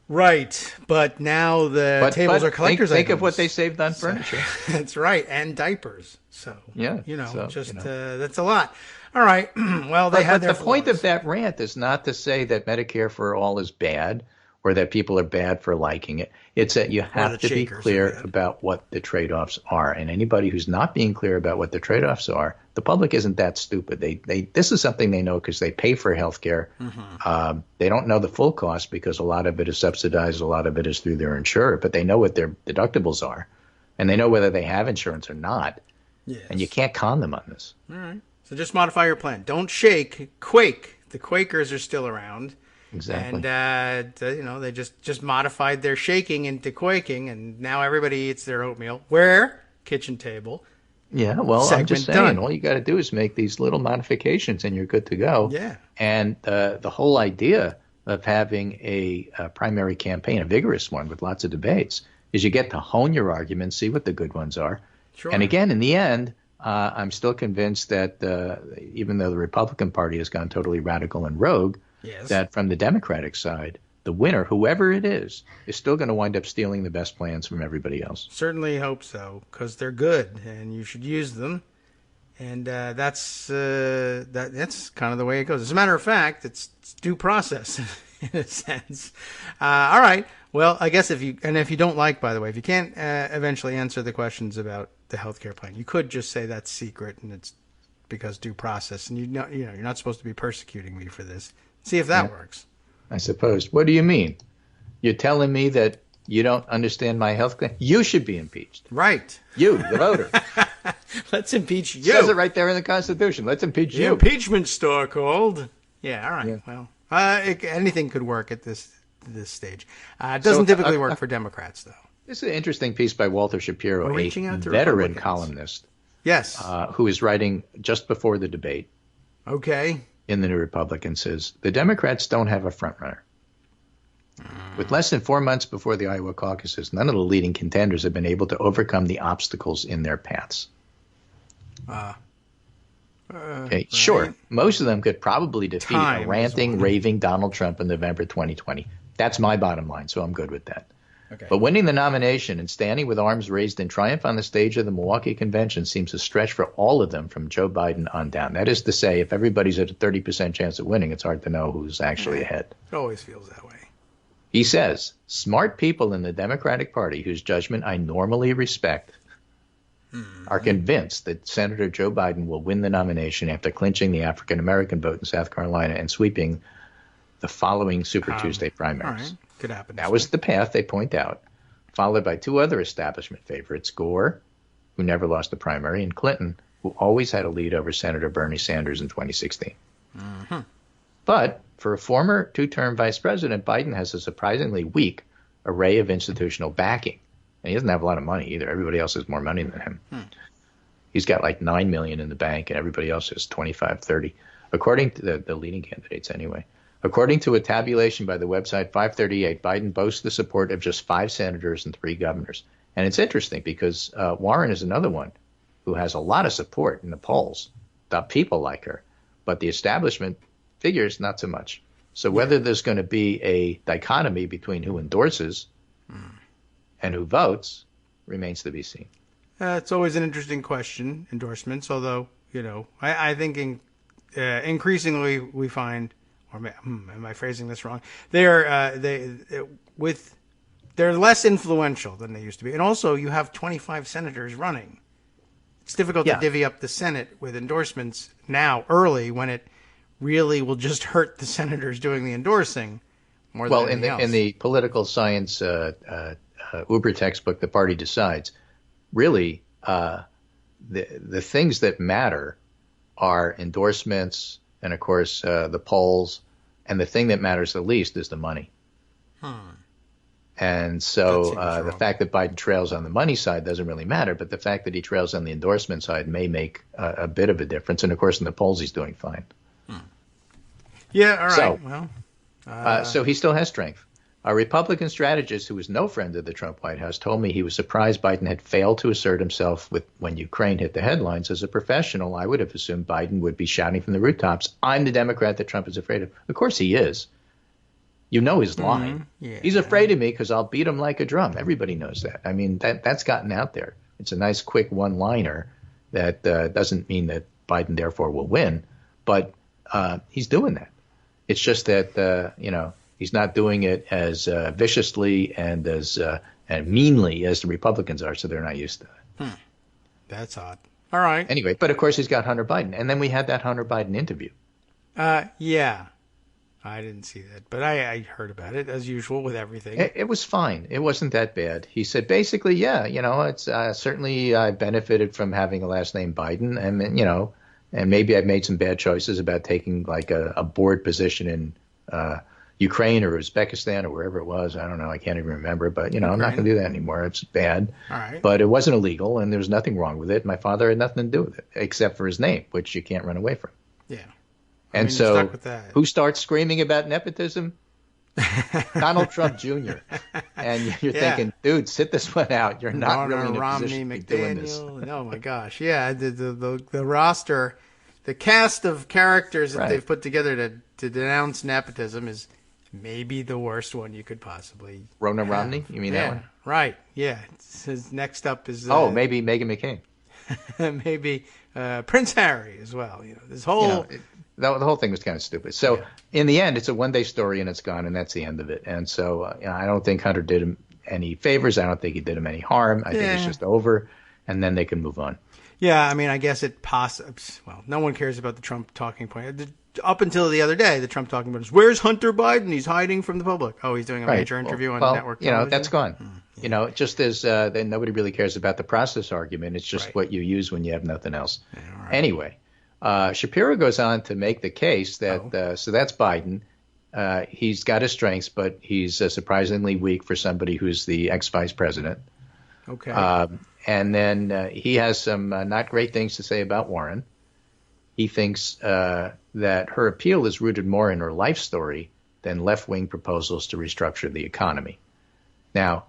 Right. But now the tables are collector's items. Think of what they saved on furniture. That's right. And diapers. So, yeah, that's a lot. All right. Well, they had their the point of that rant is not to say that Medicare for all is bad or that people are bad for liking it. It's that you have to be clear about what the trade-offs are. And anybody who's not being clear about what the trade-offs are, the public isn't that stupid. This is something they know because they pay for health care. Mm-hmm. They don't know the full cost because a lot of it is subsidized. A lot of it is through their insurer. But they know what their deductibles are. And they know whether they have insurance or not. Yes. And you can't con them on this. All right. So just modify your plan. Don't shake, quake. The Quakers are still around. Exactly. And, they just modified their shaking into quaking, and now everybody eats their oatmeal. Where? Kitchen table. Yeah, well, I'm just saying, done. All you got to do is make these little modifications, and you're good to go. Yeah. And the whole idea of having a primary campaign, a vigorous one with lots of debates, is you get to hone your arguments, see what the good ones are. Sure. And again, in the end, I'm still convinced that even though the Republican Party has gone totally radical and rogue, that from the Democratic side, the winner, whoever it is still going to wind up stealing the best plans from everybody else. Certainly hope so, because they're good, and you should use them. And that's kind of the way it goes. As a matter of fact, it's due process in a sense. All right. Well, I guess if you don't like, by the way, if you can't eventually answer the questions about the healthcare plan, you could just say that's secret and it's because due process, and you're not supposed to be persecuting me for this. See if that works. I suppose. What do you mean? You're telling me that you don't understand my health claim? You should be impeached. Right. You, the voter. Let's impeach you. It says it right there in the Constitution. Let's impeach you. Impeachment store called. Yeah, all right. Yeah. Well, anything could work at this stage. It doesn't typically work for Democrats, though. This is an interesting piece by Walter Shapiro, a veteran columnist. Yes. Who is writing just before the debate. Okay. In the New Republican, says, the Democrats don't have a frontrunner. With less than 4 months before the Iowa caucuses, none of the leading contenders have been able to overcome the obstacles in their paths. Okay, right. sure. Most of them could probably defeat Time a is ranting, one. raving Donald Trump in November 2020. That's my bottom line, so I'm good with that. Okay. But winning the nomination and standing with arms raised in triumph on the stage of the Milwaukee Convention seems a stretch for all of them from Joe Biden on down. That is to say, if everybody's at a 30% chance of winning, it's hard to know who's actually ahead. It always feels that way. He says, smart people in the Democratic Party, whose judgment I normally respect, are convinced that Senator Joe Biden will win the nomination after clinching the African-American vote in South Carolina and sweeping the following Super Tuesday primaries. All right. Could happen. That was the path they point out, followed by two other establishment favorites, Gore, who never lost the primary, and Clinton, who always had a lead over Senator Bernie Sanders in 2016. But for a former two-term vice president, Biden has a surprisingly weak array of institutional backing. And he doesn't have a lot of money either. Everybody else has more money than him. He's got like $9 million in the bank, and everybody else has 25, 30, according to the leading candidates anyway. According to a tabulation by the website 538, Biden boasts the support of just 5 senators and 3 governors. And it's interesting because Warren is another one who has a lot of support in the polls. The people like her, but the establishment figures not so much. So whether there's going to be a dichotomy between who endorses and who votes remains to be seen. It's always an interesting question, endorsements, although, I think increasingly we find, or am I phrasing this wrong? They're less influential than they used to be. And also you have 25 senators running. It's difficult to divvy up the Senate with endorsements now early when it really will just hurt the senators doing the endorsing more than anything else. In the political science Uber textbook, The Party Decides, really the things that matter are endorsements and, of course, the polls. And the thing that matters the least is the money. And so the fact that Biden trails on the money side doesn't really matter, but the fact that he trails on the endorsement side may make a bit of a difference. And, of course, in the polls, he's doing fine. Yeah, all right. So, so he still has strength. A Republican strategist who was no friend of the Trump White House told me he was surprised Biden had failed to assert himself when Ukraine hit the headlines. As a professional, I would have assumed Biden would be shouting from the rooftops, I'm the Democrat that Trump is afraid of. Of course he is. You know he's lying. Yeah. He's afraid of me because I'll beat him like a drum. Everybody knows that. I mean, that's gotten out there. It's a nice, quick one-liner that doesn't mean that Biden, therefore, will win. But he's doing that. It's just that, he's not doing it as viciously and as and meanly as the Republicans are, so they're not used to it. That's odd. All right. Anyway, but of course he's got Hunter Biden. And then we had that Hunter Biden interview. Yeah. I didn't see that, but I heard about it, as usual, with everything. It was fine. It wasn't that bad. He said, basically, it's certainly I benefited from having a last name Biden, and maybe I've made some bad choices about taking like a board position in Ukraine or Uzbekistan or wherever it was. I don't know. I can't even remember. But, I'm not going to do that anymore. It's bad. All right. But it wasn't illegal, and there was nothing wrong with it. My father had nothing to do with it, except for his name, which you can't run away from. Yeah. And so who starts screaming about nepotism? Donald Trump Jr. And you're thinking, dude, sit this one out. You're not really in a position to be doing this. Oh, my gosh. Yeah, the roster, the cast of characters that they've put together to denounce nepotism is maybe the worst one you could possibly Rona have. Romney? You mean that one? Right. Yeah. His next up is... maybe Meghan McCain. Maybe Prince Harry as well. This whole... The whole thing was kind of stupid. So in the end, it's a one-day story and it's gone, and that's the end of it. And so I don't think Hunter did him any favors. I don't think he did him any harm. I think it's just over, and then they can move on. Yeah, I mean, I guess it well, no one cares about the Trump talking point. Up until the other day, the Trump talking point is, where's Hunter Biden? He's hiding from the public. Oh, he's doing a major interview on network television. That's gone. Just as then nobody really cares about the process argument. It's just what you use when you have nothing else. Yeah, right. Anyway. Shapiro goes on to make the case that so that's Biden. He's got his strengths, but he's surprisingly weak for somebody who's the ex-vice president. Okay. And then he has some not great things to say about Warren. He thinks that her appeal is rooted more in her life story than left-wing proposals to restructure the economy. Now,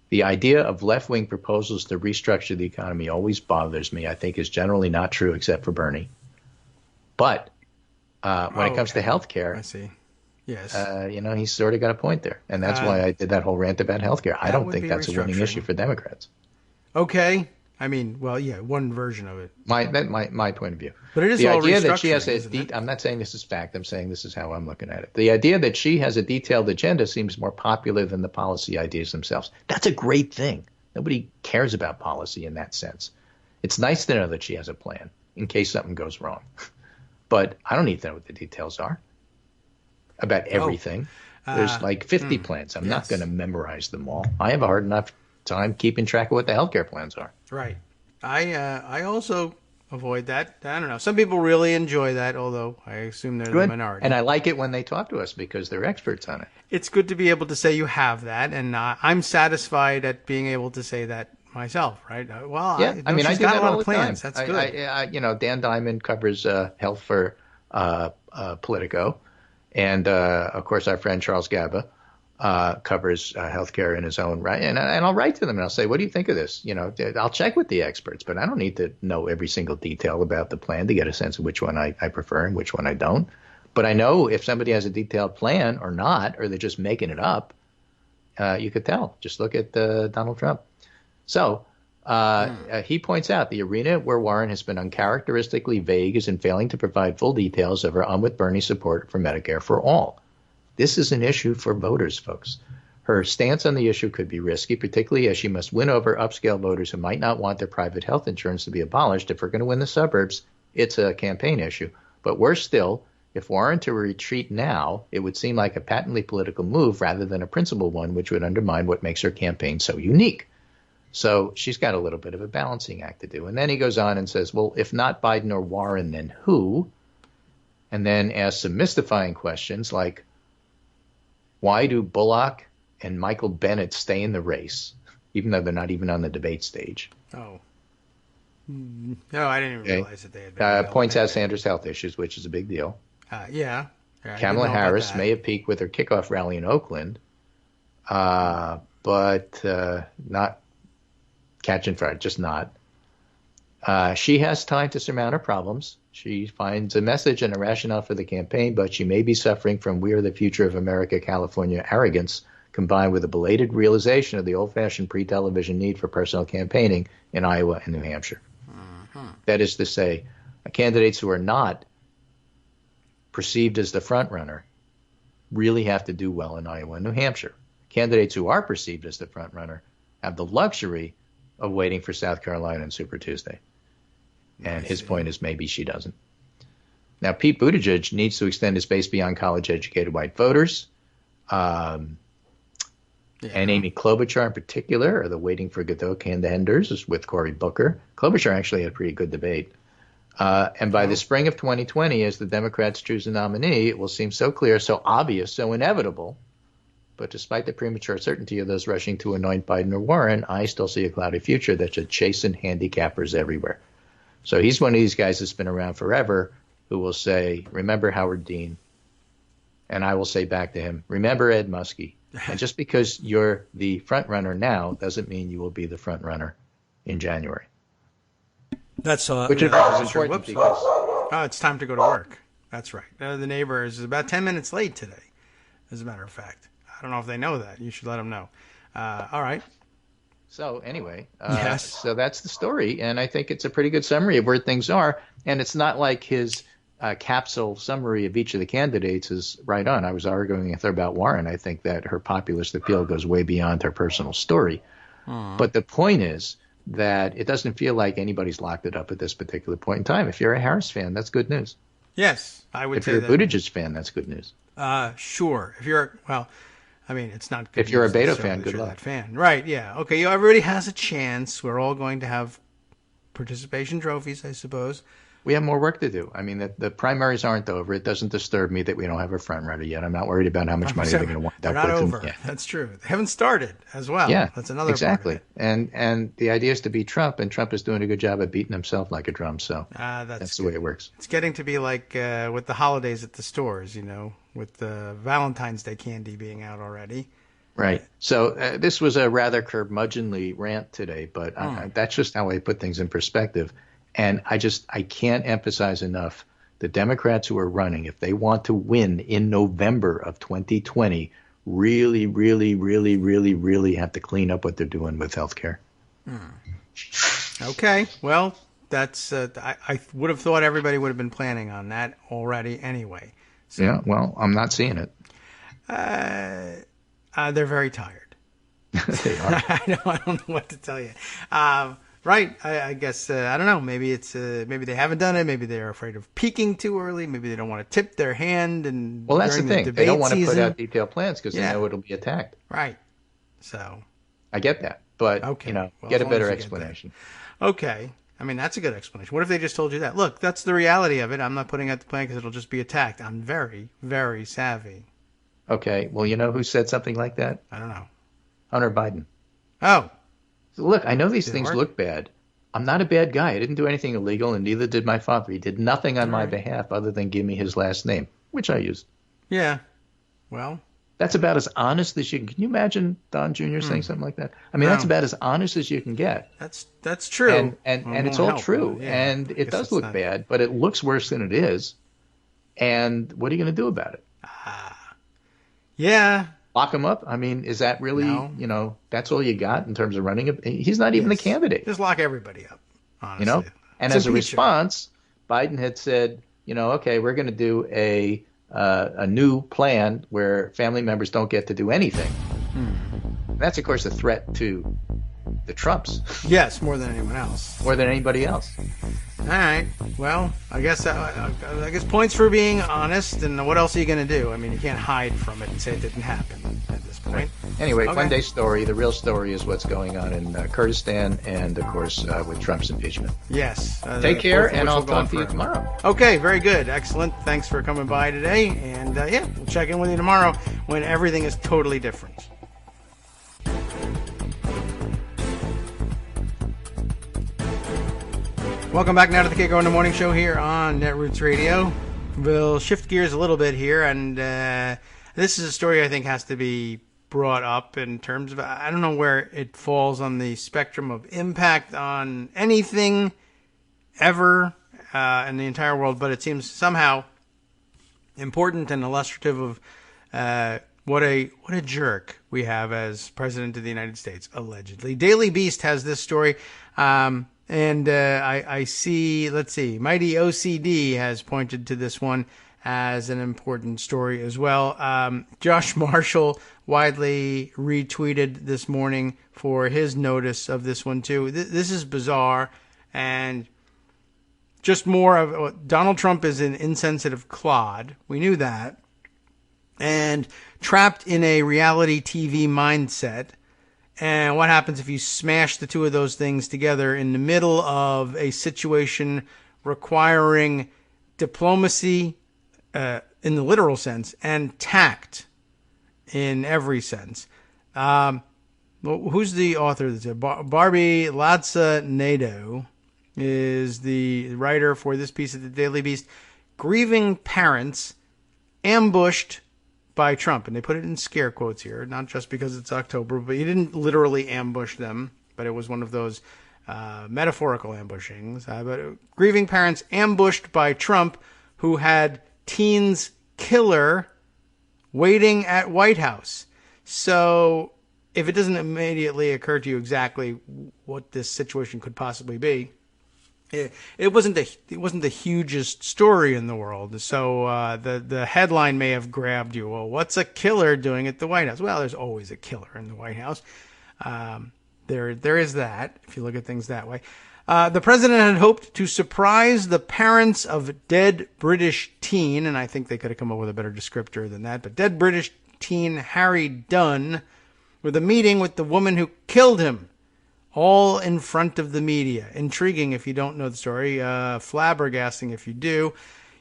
the idea of left-wing proposals to restructure the economy always bothers me. I think is generally not true except for Bernie. But when it comes to health care, I see. Yes. He's sort of got a point there. And that's why I did that whole rant about health care. I don't think that's a winning issue for Democrats. Okay. I mean, well, yeah, one version of it. My point of view. But it is the all idea that she restructuring, has I'm not saying this is fact. I'm saying this is how I'm looking at it. The idea that she has a detailed agenda seems more popular than the policy ideas themselves. That's a great thing. Nobody cares about policy in that sense. It's nice to know that she has a plan in case something goes wrong. But I don't need to know what the details are about everything. There's like 50 plans. I'm not going to memorize them all. I have a hard enough time keeping track of what the healthcare plans are. Right. I also avoid that. I don't know. Some people really enjoy that, although I assume they're the minority. And I like it when they talk to us because they're experts on it. It's good to be able to say you have that, and I'm satisfied at being able to say that myself, right? Well, yeah, I do that all the plans. time. That's good. Dan Diamond covers health for Politico, and of course our friend Charles Gaba covers healthcare in his own right. And I'll write to them and I'll say, what do you think of this? I'll check with the experts, but I don't need to know every single detail about the plan to get a sense of which one I prefer and which one I don't. But I know if somebody has a detailed plan or not, or they're just making it up, you could tell. Just look at Donald Trump. So he points out the arena where Warren has been uncharacteristically vague is in failing to provide full details of her with Bernie support for Medicare for all. This is an issue for voters, folks. Her stance on the issue could be risky, particularly as she must win over upscale voters who might not want their private health insurance to be abolished. If we're going to win the suburbs, it's a campaign issue. But worse still, if Warren to retreat now, it would seem like a patently political move rather than a principled one, which would undermine what makes her campaign so unique. So she's got a little bit of a balancing act to do. And then he goes on and says, well, if not Biden or Warren, then who? And then asks some mystifying questions like, why do Bullock and Michael Bennet stay in the race, even though they're not even on the debate stage? Oh. No, I didn't even realize that they had been. Points out Sanders' health issues, which is a big deal. Yeah. Kamala Harris may have peaked with her kickoff rally in Oakland, but not catching fire, just not. She has time to surmount her problems. She finds a message and a rationale for the campaign, but she may be suffering from "We Are the Future of America, California" arrogance, combined with a belated realization of the old-fashioned pre-television need for personal campaigning in Iowa and New Hampshire. Mm-hmm. That is to say, candidates who are not perceived as the front runner really have to do well in Iowa and New Hampshire. Candidates who are perceived as the front runner have the luxury of waiting for South Carolina and Super Tuesday. And his point is maybe she doesn't. Now, Pete Buttigieg needs to extend his base beyond college-educated white voters. And Amy Klobuchar in particular are the waiting for Godot contenders with Cory Booker. Klobuchar actually had a pretty good debate. And by the spring of 2020, as the Democrats choose a nominee, it will seem so clear, so obvious, so inevitable. But despite the premature certainty of those rushing to anoint Biden or Warren, I still see a cloudy future that should chasten handicappers everywhere. So he's one of these guys that's been around forever who will say, remember Howard Dean. And I will say back to him, remember Ed Muskie. And just because you're the front runner now doesn't mean you will be the front runner in January. That's which is important because it's time to go to work. That's right. The neighbor is about 10 minutes late today, as a matter of fact. I don't know if they know that. You should let them know. All right. So anyway, yes. So that's the story, and I think it's a pretty good summary of where things are. And it's not like his capsule summary of each of the candidates is right on. I was arguing with her about Warren. I think that her populist appeal goes way beyond her personal story. But the point is that it doesn't feel like anybody's locked it up at this particular point in time. If you're a Harris fan, that's good news. Yes, I would say that. If you're a Buttigieg fan, that's good news. Sure. If you're, well, I mean, it's not good. If you're a Beto fan, good luck. That fan. Right, yeah. Okay, everybody has a chance. We're all going to have participation trophies, I suppose. We have more work to do. I mean, the primaries aren't over. It doesn't disturb me that we don't have a front runner yet. I'm not worried about how much money they're going to wind up with. They're not over. That's true. They haven't started as well. Yeah, that's another exactly. part of it. And the idea is to beat Trump, and Trump is doing a good job at beating himself like a drum. So that's the way it works. It's getting to be like with the holidays at the stores, with the Valentine's Day candy being out already. Right. So this was a rather curmudgeonly rant today, but that's just how I put things in perspective. And I can't emphasize enough the Democrats who are running, if they want to win in November of 2020, really, really, really, really, really have to clean up what they're doing with health care. Okay, well, that's I would have thought everybody would have been planning on that already anyway. So, Yeah, well, I'm not seeing it. they're very tired. They are. I don't know what to tell you. Right, I guess, I don't know, maybe it's, maybe they haven't done it, maybe they're afraid of peaking too early, maybe they don't want to tip their hand, and Well, that's the during thing. They don't want to put season. out detailed plans because they know it'll be attacked. Right, so. I get that, but, Okay. well, as get a long better as you get explanation. that. Okay, I mean, that's a good explanation. What if they just told you that? Look, that's the reality of it. I'm not putting out the plan because it'll just be attacked. I'm very, very savvy. Okay, well, you know who said something like that? I don't know. Hunter Biden. Oh. So look, I know these Did it things work? look bad. I'm not a bad guy. I didn't do anything illegal, and neither did my father. He did nothing on my behalf other than give me his last name, which I used. Yeah. Well. That's about as honest as you can. Can you imagine Don Jr. saying something like that? I mean, that's about as honest as you can get. That's true. And it's all true. Yeah, and it does look bad, but it looks worse than it is. And what are you going to do about it? Yeah. Lock him up? I mean, is that really, No. that's all you got in terms of running it? He's not even the candidate. Just lock everybody up, honestly. And It's as a impeach him. response, Biden had said, okay, we're going to do a new plan where family members don't get to do anything. That's, of course, a threat to the Trumps. Yes, more than anyone else. More than anybody else. All right. Well, I guess points for being honest. And what else are you going to do? I mean, you can't hide from it and say it didn't happen at this point. Anyway, Okay. one day story. The real story is what's going on in Kurdistan and, of course, with Trump's impeachment. Yes. Take care, both of and which I'll will go on talk to you forever. tomorrow. Okay, very good. Excellent. Thanks for coming by today. And, we'll check in with you tomorrow when everything is totally different. Welcome back now to the Kagro in the Morning Show here on Netroots Radio. We'll shift gears a little bit here, and this is a story I think has to be brought up in terms of, I don't know where it falls on the spectrum of impact on anything ever in the entire world, but it seems somehow important and illustrative of what a jerk we have as President of the United States, allegedly. Daily Beast has this story. And I see, let's see, Mighty OCD has pointed to this one as an important story as well. Josh Marshall widely retweeted this morning for his notice of this one too. This is bizarre, and just more of Donald Trump is an insensitive clod. We knew that. And trapped in a reality TV mindset. And what happens if you smash the two of those things together in the middle of a situation requiring diplomacy in the literal sense and tact in every sense? Who's the author of this? Barbie Lazzanado is the writer for this piece of the Daily Beast. Grieving parents ambushed by Trump, and they put it in scare quotes here, not just because it's October, but he didn't literally ambush them, but it was one of those metaphorical ambushings. But grieving parents ambushed by Trump, who had teens killer waiting at White House. So if it doesn't immediately occur to you exactly what this situation could possibly be, it wasn't the hugest story in the world. So the headline may have grabbed you. Well, what's a killer doing at the White House? Well, there's always a killer in the White House. There is that, if you look at things that way. The president had hoped to surprise the parents of dead British teen, and I think they could have come up with a better descriptor than that, but dead British teen Harry Dunn with a meeting with the woman who killed him. All in front of the media. Intriguing if you don't know the story. Flabbergasting if you do.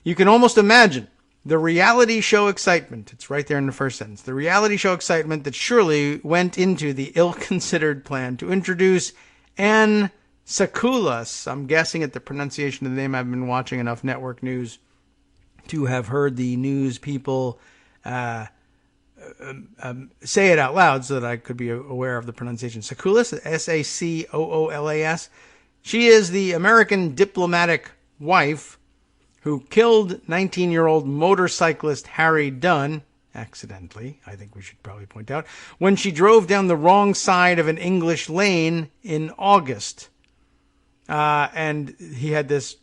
You can almost imagine the reality show excitement. It's right there in the first sentence. The reality show excitement that surely went into the ill-considered plan to introduce Anne Sakulas. I'm guessing at the pronunciation of the name. I've been watching enough network news to have heard the news people say it out loud so that I could be aware of the pronunciation. Sakulas, Sacoolas. She is the American diplomatic wife who killed 19-year-old motorcyclist Harry Dunn, accidentally, I think we should probably point out, when she drove down the wrong side of an English lane in August. And he had this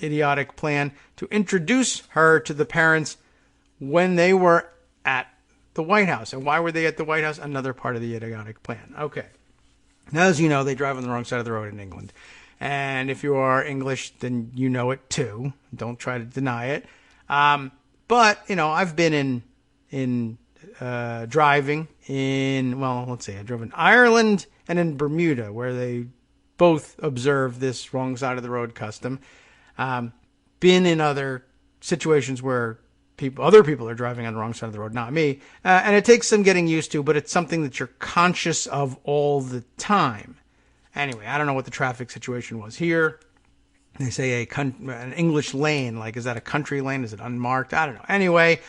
idiotic plan to introduce her to the parents when they were at the White House. And why were they at the White House? Another part of the idiotic plan. Okay. Now, as you know, they drive on the wrong side of the road in England. And if you are English, then you know it too. Don't try to deny it. But, you know, I've been in driving in, well, let's see, I drove in Ireland and in Bermuda, where they both observe this wrong side of the road custom. Been in other situations where other people are driving on the wrong side of the road, not me. And it takes some getting used to, but it's something that you're conscious of all the time. Anyway, I don't know what the traffic situation was here. They say an English lane, like, is that a country lane? Is it unmarked? I don't know. Anyway,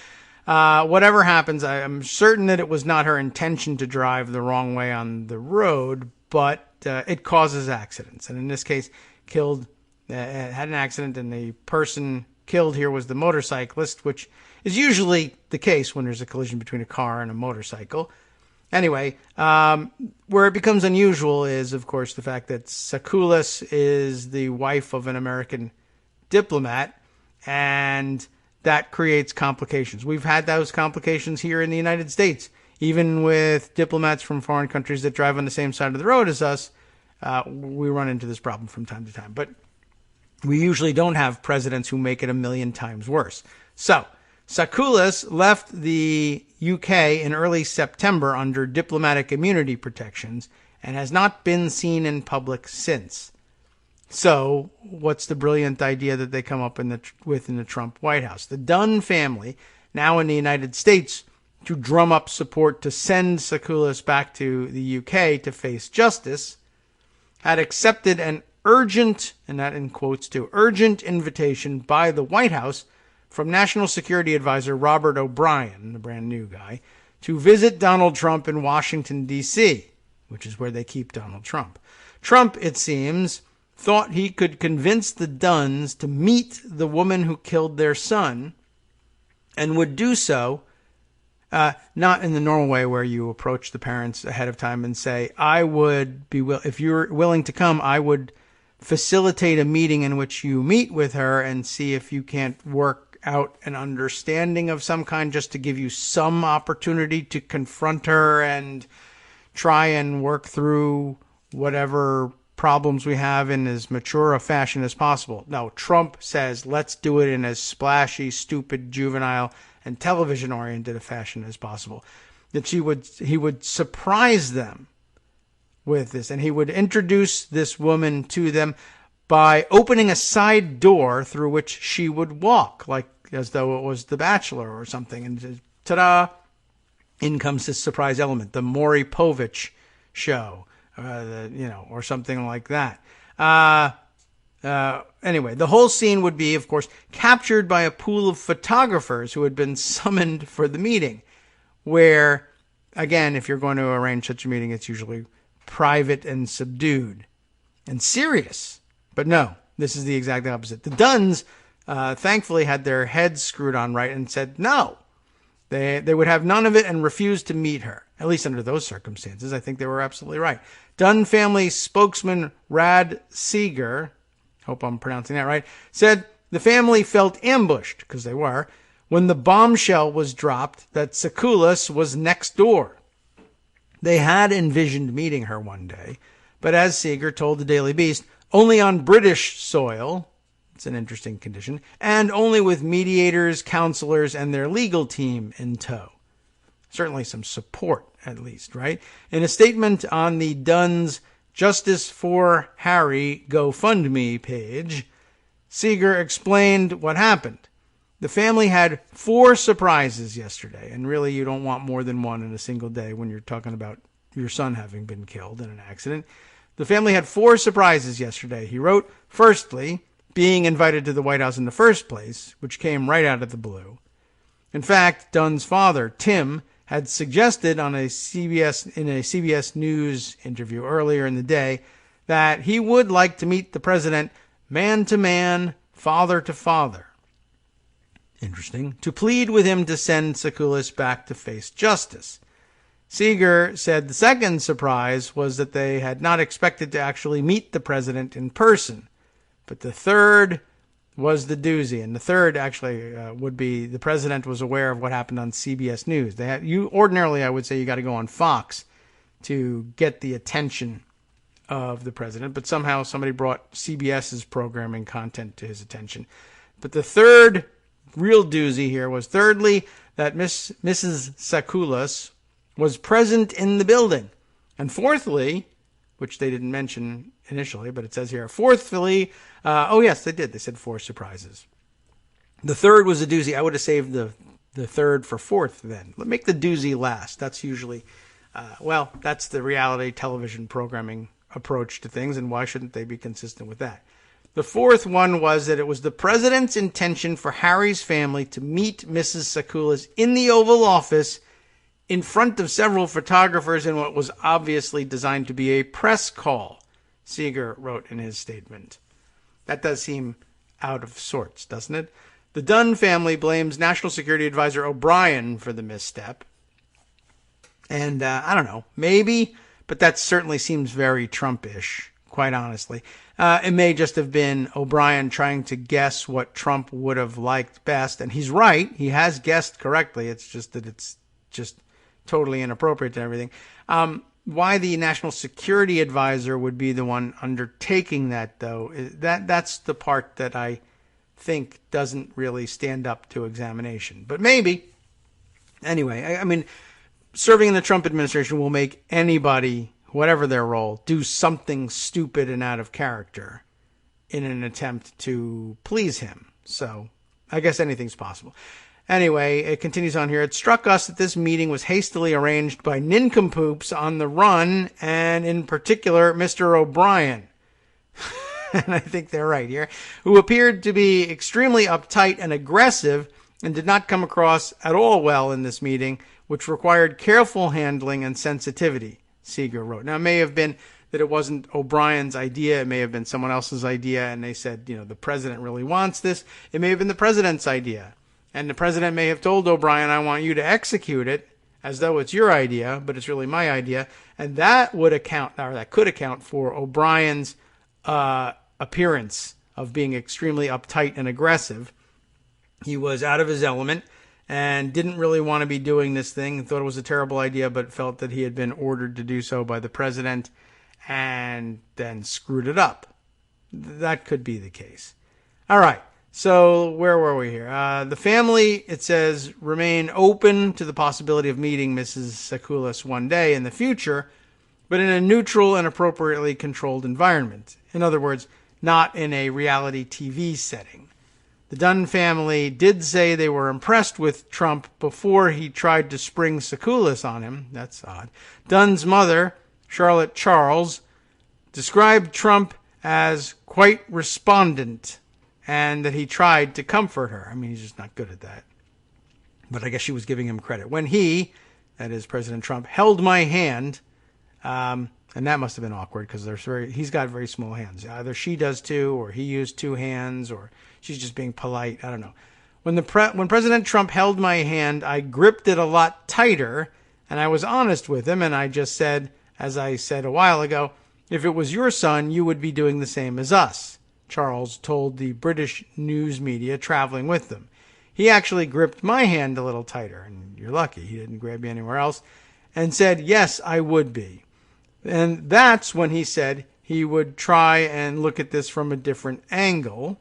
whatever happens, I'm certain that it was not her intention to drive the wrong way on the road, but it causes accidents. And in this case, had an accident, and the person killed here was the motorcyclist, which is usually the case when there's a collision between a car and a motorcycle. Anyway, where it becomes unusual is, of course, the fact that Sakulis is the wife of an American diplomat, and that creates complications. We've had those complications here in the United States. Even with diplomats from foreign countries that drive on the same side of the road as us, we run into this problem from time to time. But we usually don't have presidents who make it a million times worse. So, Sakulis left the UK in early September under diplomatic immunity protections and has not been seen in public since. So, what's the brilliant idea that they come up with in the Trump White House? The Dunn family, now in the United States, to drum up support to send Sakulis back to the UK to face justice, had accepted an urgent, and that in quotes too, urgent invitation by the White House from National Security Advisor Robert O'Brien, the brand new guy, to visit Donald Trump in Washington, D.C., which is where they keep Donald Trump. Trump, it seems, thought he could convince the Dunns to meet the woman who killed their son, and would do so not in the normal way where you approach the parents ahead of time and say, I would be if you're willing to come, I would facilitate a meeting in which you meet with her and see if you can't work out an understanding of some kind, just to give you some opportunity to confront her and try and work through whatever problems we have in as mature a fashion as possible. No, Trump says, let's do it in as splashy, stupid, juvenile, and television-oriented a fashion as possible. That he would surprise them with this, and he would introduce this woman to them by opening a side door through which she would walk, like as though it was The Bachelor or something. And ta-da! In comes this surprise element, the Maury Povich show, or something like that. Anyway, the whole scene would be, of course, captured by a pool of photographers who had been summoned for the meeting, where, again, if you're going to arrange such a meeting, it's usually private and subdued and serious. But no, this is the exact opposite. The Dunns, thankfully, had their heads screwed on right and said no. They would have none of it and refused to meet her, at least under those circumstances. I think they were absolutely right. Dunn family spokesman Rad Seeger, hope I'm pronouncing that right, said the family felt ambushed, because they were, when the bombshell was dropped that Sakulis was next door. They had envisioned meeting her one day, but as Seeger told the Daily Beast, only on British soil, it's an interesting condition, and only with mediators, counselors, and their legal team in tow. Certainly some support, at least, right? In a statement on the Dunn's Justice for Harry GoFundMe page, Seeger explained what happened. The family had 4 surprises yesterday, and really you don't want more than one in a single day when you're talking about your son having been killed in an accident. The family had 4 surprises yesterday, he wrote. Firstly, being invited to the White House in the first place, which came right out of the blue. In fact, Dunn's father, Tim, had suggested in a CBS News interview earlier in the day that he would like to meet the president man to man, father to father. interesting, to plead with him to send Tsakoulis back to face justice. Seeger said the second surprise was that they had not expected to actually meet the president in person. But the third was the doozy. And the third actually would be the president was aware of what happened on CBS News. Ordinarily, I would say you got to go on Fox to get the attention of the president. But somehow somebody brought CBS's programming content to his attention. But the third real doozy here was thirdly that Mrs. Tsakoulis was present in the building. And fourthly, which they didn't mention initially, but it says here, fourthly, yes, they did. They said 4 surprises. The third was a doozy. I would have saved the third for fourth then. Make the doozy last. That's usually, that's the reality television programming approach to things, and why shouldn't they be consistent with that? The fourth one was that it was the president's intention for Harry's family to meet Mrs. Tsakoulis in the Oval Office in front of several photographers in what was obviously designed to be a press call, Seeger wrote in his statement. That does seem out of sorts, doesn't it? The Dunn family blames National Security Advisor O'Brien for the misstep. And I don't know, maybe, but that certainly seems very Trumpish, quite honestly. It may just have been O'Brien trying to guess what Trump would have liked best. And he's right. He has guessed correctly. It's just that it's just totally inappropriate to everything. Why the National Security Advisor would be the one undertaking that, though, that's the part that I think doesn't really stand up to examination. But maybe. Anyway, I mean, serving in the Trump administration will make anybody, whatever their role, do something stupid and out of character in an attempt to please him. So I guess anything's possible. Anyway, it continues on here. It struck us that this meeting was hastily arranged by nincompoops on the run, and in particular, Mr. O'Brien. And I think they're right here, who appeared to be extremely uptight and aggressive and did not come across at all well in this meeting, which required careful handling and sensitivity, Seeger wrote. Now, it may have been that it wasn't O'Brien's idea. It may have been someone else's idea, and they said, the president really wants this. It may have been the president's idea. And the president may have told O'Brien, I want you to execute it as though it's your idea, but it's really my idea. And that would account, or that could account for O'Brien's appearance of being extremely uptight and aggressive. He was out of his element and didn't really want to be doing this thing, thought it was a terrible idea, but felt that he had been ordered to do so by the president and then screwed it up. That could be the case. All right. So where were we here? The family, it says, remain open to the possibility of meeting Mrs. Tsakoulis one day in the future, but in a neutral and appropriately controlled environment. In other words, not in a reality TV setting. The Dunn family did say they were impressed with Trump before he tried to spring Tsakoulis on him. That's odd. Dunn's mother, Charlotte Charles, described Trump as quite respondent, and that he tried to comfort her. I mean, he's just not good at that. But I guess she was giving him credit. When he, that is President Trump, held my hand, and that must have been awkward because he's got very small hands. Either she does too, or he used 2 hands, or she's just being polite. I don't know. When President Trump held my hand, I gripped it a lot tighter, and I was honest with him, and I just said, as I said a while ago, if it was your son, you would be doing the same as us, Charles told the British news media traveling with them. He actually gripped my hand a little tighter, and you're lucky he didn't grab me anywhere else, and said, yes, I would be. And that's when he said he would try and look at this from a different angle.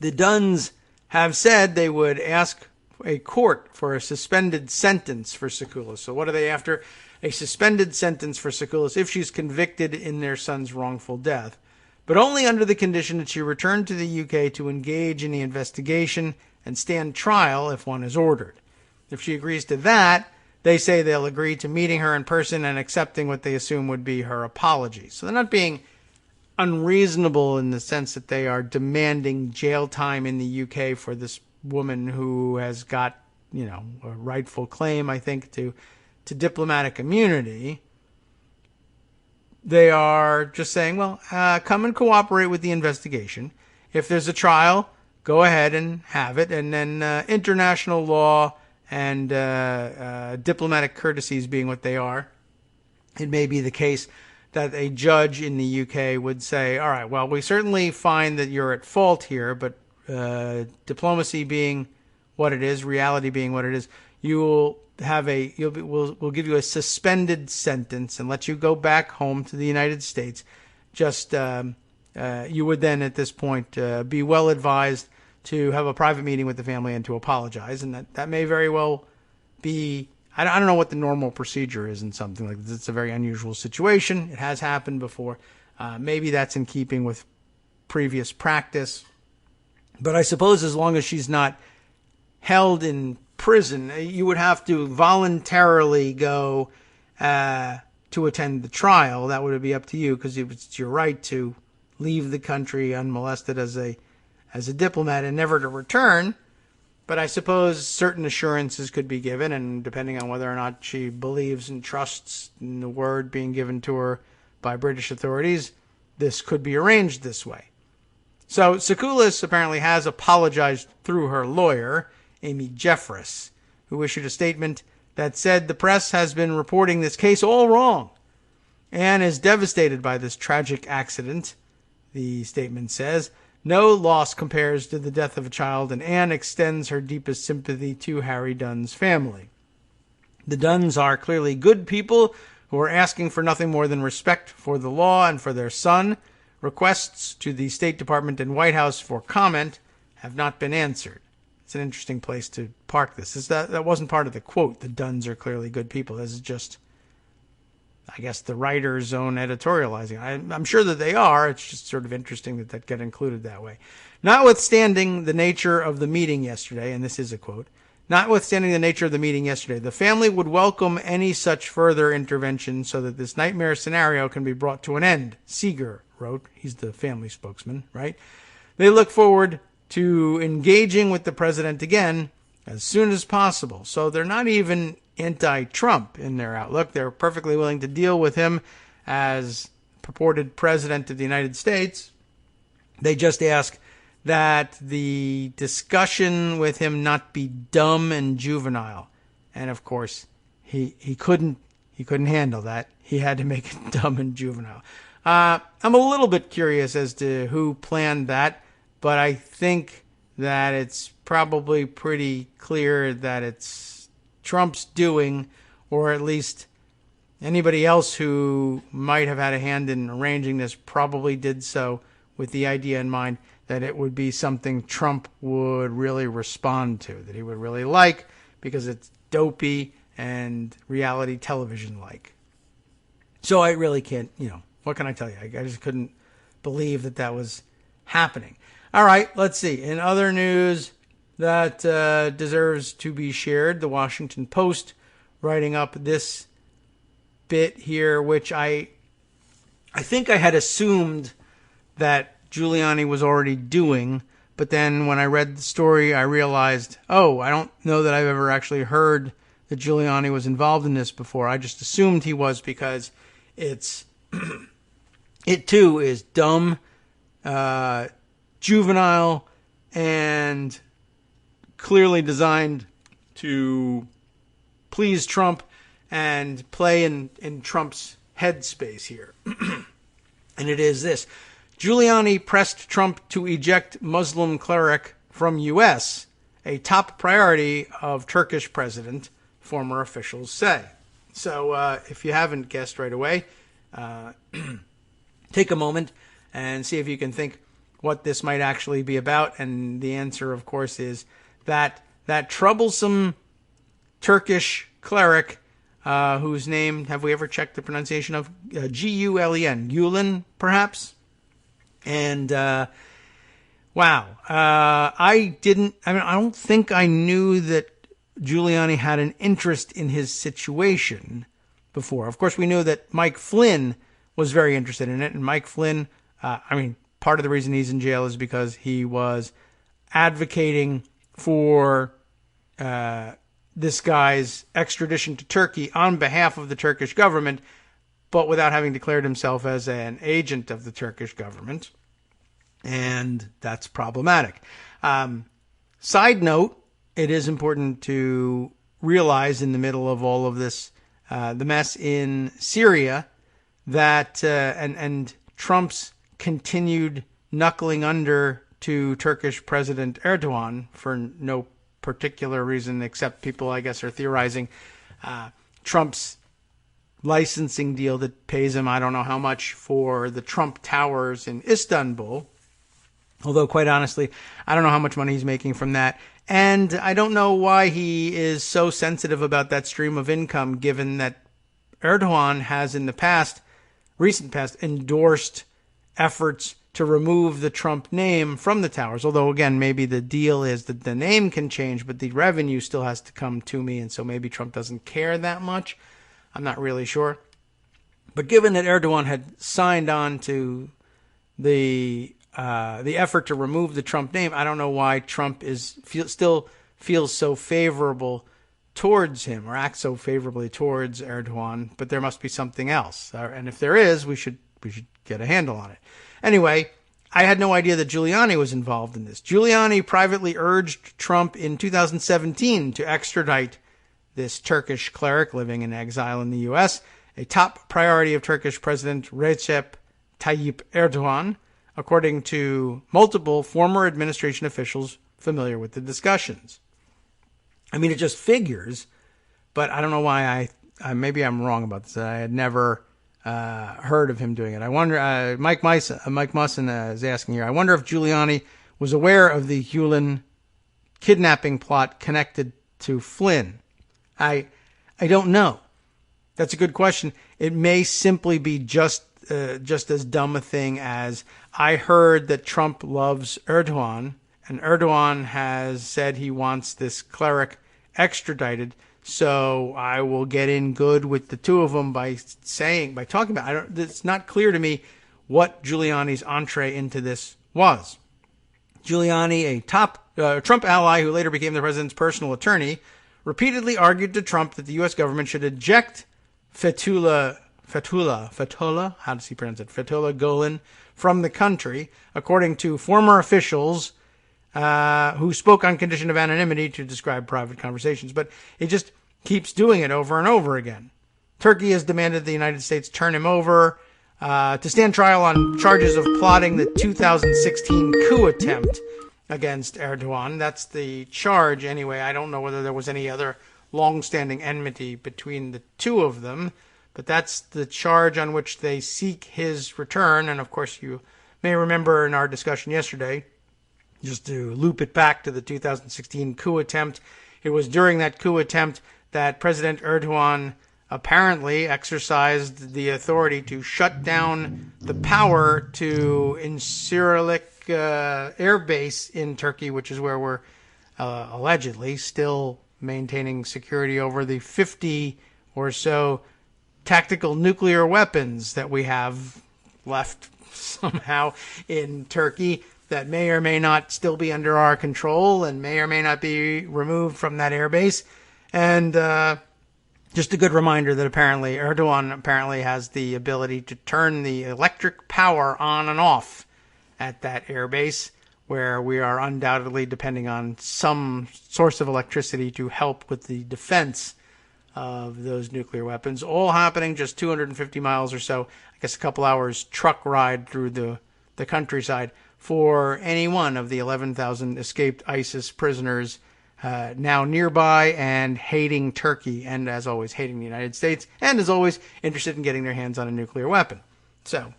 The Dunns have said they would ask a court for a suspended sentence for Tsakoulis. So what are they after? A suspended sentence for Tsakoulis if she's convicted in their son's wrongful death, but only under the condition that she return to the UK to engage in the investigation and stand trial if one is ordered. If she agrees to that, they say they'll agree to meeting her in person and accepting what they assume would be her apology. So they're not being unreasonable in the sense that they are demanding jail time in the UK for this woman who has got, a rightful claim, I think, to diplomatic immunity. They are just saying, well, come and cooperate with the investigation. If there's a trial, go ahead and have it. And then international law and diplomatic courtesies being what they are, it may be the case that a judge in the UK would say, all right, well, we certainly find that you're at fault here, but diplomacy being what it is, reality being what it is, we'll give you a suspended sentence and let you go back home to the United States. Just you would then at this point be well advised to have a private meeting with the family and to apologize, and that may very well be. I don't know what the normal procedure is in something like this. It's a very unusual situation. It has happened before. Maybe that's in keeping with previous practice. But I suppose as long as she's not held in prison, you would have to voluntarily go to attend the trial. That would be up to you, because it's your right to leave the country unmolested as a diplomat and never to return. But I suppose certain assurances could be given, and depending on whether or not she believes and trusts in the word being given to her by British authorities, this could be arranged this way. So Tsoukalos apparently has apologized through her lawyer, Amy Jeffress, who issued a statement that said the press has been reporting this case all wrong and is devastated by this tragic accident. The statement says, "No loss compares to the death of a child, and Anne extends her deepest sympathy to Harry Dunn's family. The Dunns are clearly good people who are asking for nothing more than respect for the law and for their son. Requests to the State Department and White House for comment have not been answered." It's an interesting place to park this. That wasn't part of the quote, "The Dunns are clearly good people." This is just, I guess, the writer's own editorializing. I'm sure that they are. It's just sort of interesting that got included that way. Notwithstanding the nature of the meeting yesterday, and this is a quote, "Notwithstanding the nature of the meeting yesterday, the family would welcome any such further intervention so that this nightmare scenario can be brought to an end," Seeger wrote. He's the family spokesman, right? "They look forward to engaging with the president again as soon as possible." So they're not even anti-Trump in their outlook. They're perfectly willing to deal with him as purported president of the United States. They just ask that the discussion with him not be dumb and juvenile. And of course, he couldn't handle that. He had to make it dumb and juvenile. I'm a little bit curious as to who planned that, but I think that it's probably pretty clear that it's Trump's doing, or at least anybody else who might have had a hand in arranging this probably did so with the idea in mind that it would be something Trump would really respond to, that he would really like, because it's dopey and reality television-like. So I really can't, what can I tell you? I just couldn't believe that was happening. All right, let's see. In other news that deserves to be shared, the Washington Post writing up this bit here, which I think I had assumed that Giuliani was already doing, but then when I read the story, I realized, I don't know that I've ever actually heard that Giuliani was involved in this before. I just assumed he was because it too is dumb, juvenile, and clearly designed to please Trump and play in Trump's headspace here. And it is this. Giuliani pressed Trump to eject Muslim cleric from U.S., a top priority of Turkish president, former officials say. So if you haven't guessed right away, take a moment and see if you can think what this might actually be about. And the answer, of course, is that troublesome Turkish cleric whose name, have we ever checked the pronunciation of? Gulen, Gulen, perhaps? And, wow. I don't think I knew that Giuliani had an interest in his situation before. Of course, we knew that Mike Flynn was very interested in it. And Mike Flynn, part of the reason he's in jail is because he was advocating for this guy's extradition to Turkey on behalf of the Turkish government, but without having declared himself as an agent of the Turkish government. And that's problematic. Side note, it is important to realize in the middle of all of this, the mess in Syria, that and Trump's continued knuckling under to Turkish President Erdogan for no particular reason except people, I guess, are theorizing Trump's licensing deal that pays him I don't know how much for the Trump Towers in Istanbul. Although, quite honestly, I don't know how much money he's making from that. And I don't know why he is so sensitive about that stream of income, given that Erdogan has in the past, recent past, endorsed efforts to remove the Trump name from the towers. Although, again, maybe the deal is that the name can change, but the revenue still has to come to me. And so maybe Trump doesn't care that much. I'm not really sure. But given that Erdogan had signed on to the effort to remove the Trump name, I don't know why Trump still feels so favorable towards him or acts so favorably towards Erdogan, but there must be something else. And if there is, we should get a handle on it. Anyway, I had no idea that Giuliani was involved in this. Giuliani privately urged Trump in 2017 to extradite this Turkish cleric living in exile in the U.S., a top priority of Turkish President Recep Tayyip Erdogan, according to multiple former administration officials familiar with the discussions. I mean, it just figures, but I don't know why maybe I'm wrong about this. I had never heard of him doing it. I wonder, Mike Musson is asking here, I wonder if Giuliani was aware of the Hewlin kidnapping plot connected to Flynn. I don't know. That's a good question. It may simply be just as dumb a thing as I heard that Trump loves Erdogan, and Erdogan has said he wants this cleric extradited, so I will get in good with the two of them by talking about it. It's not clear to me what Giuliani's entree into this was. Giuliani, a top Trump ally who later became the president's personal attorney, repeatedly argued to Trump that the U.S. government should eject Fethullah Gulen from the country, according to former officials who spoke on condition of anonymity to describe private conversations. But he just keeps doing it over and over again. Turkey has demanded the United States turn him over to stand trial on charges of plotting the 2016 coup attempt against Erdogan. That's the charge anyway. I don't know whether there was any other long-standing enmity between the two of them, but that's the charge on which they seek his return. And of course, you may remember in our discussion yesterday, just to loop it back to the 2016 coup attempt, it was during that coup attempt that President Erdogan apparently exercised the authority to shut down the power to Incirlik air base in Turkey, which is where we're allegedly still maintaining security over the 50 or so tactical nuclear weapons that we have left somehow in Turkey that may or may not still be under our control and may or may not be removed from that air base. And just a good reminder that apparently Erdogan has the ability to turn the electric power on and off at that air base, where we are undoubtedly depending on some source of electricity to help with the defense of those nuclear weapons, all happening just 250 miles or so, I guess a couple hours truck ride through the countryside for any one of the 11,000 escaped ISIS prisoners now nearby and hating Turkey, and as always hating the United States, and as always interested in getting their hands on a nuclear weapon. So,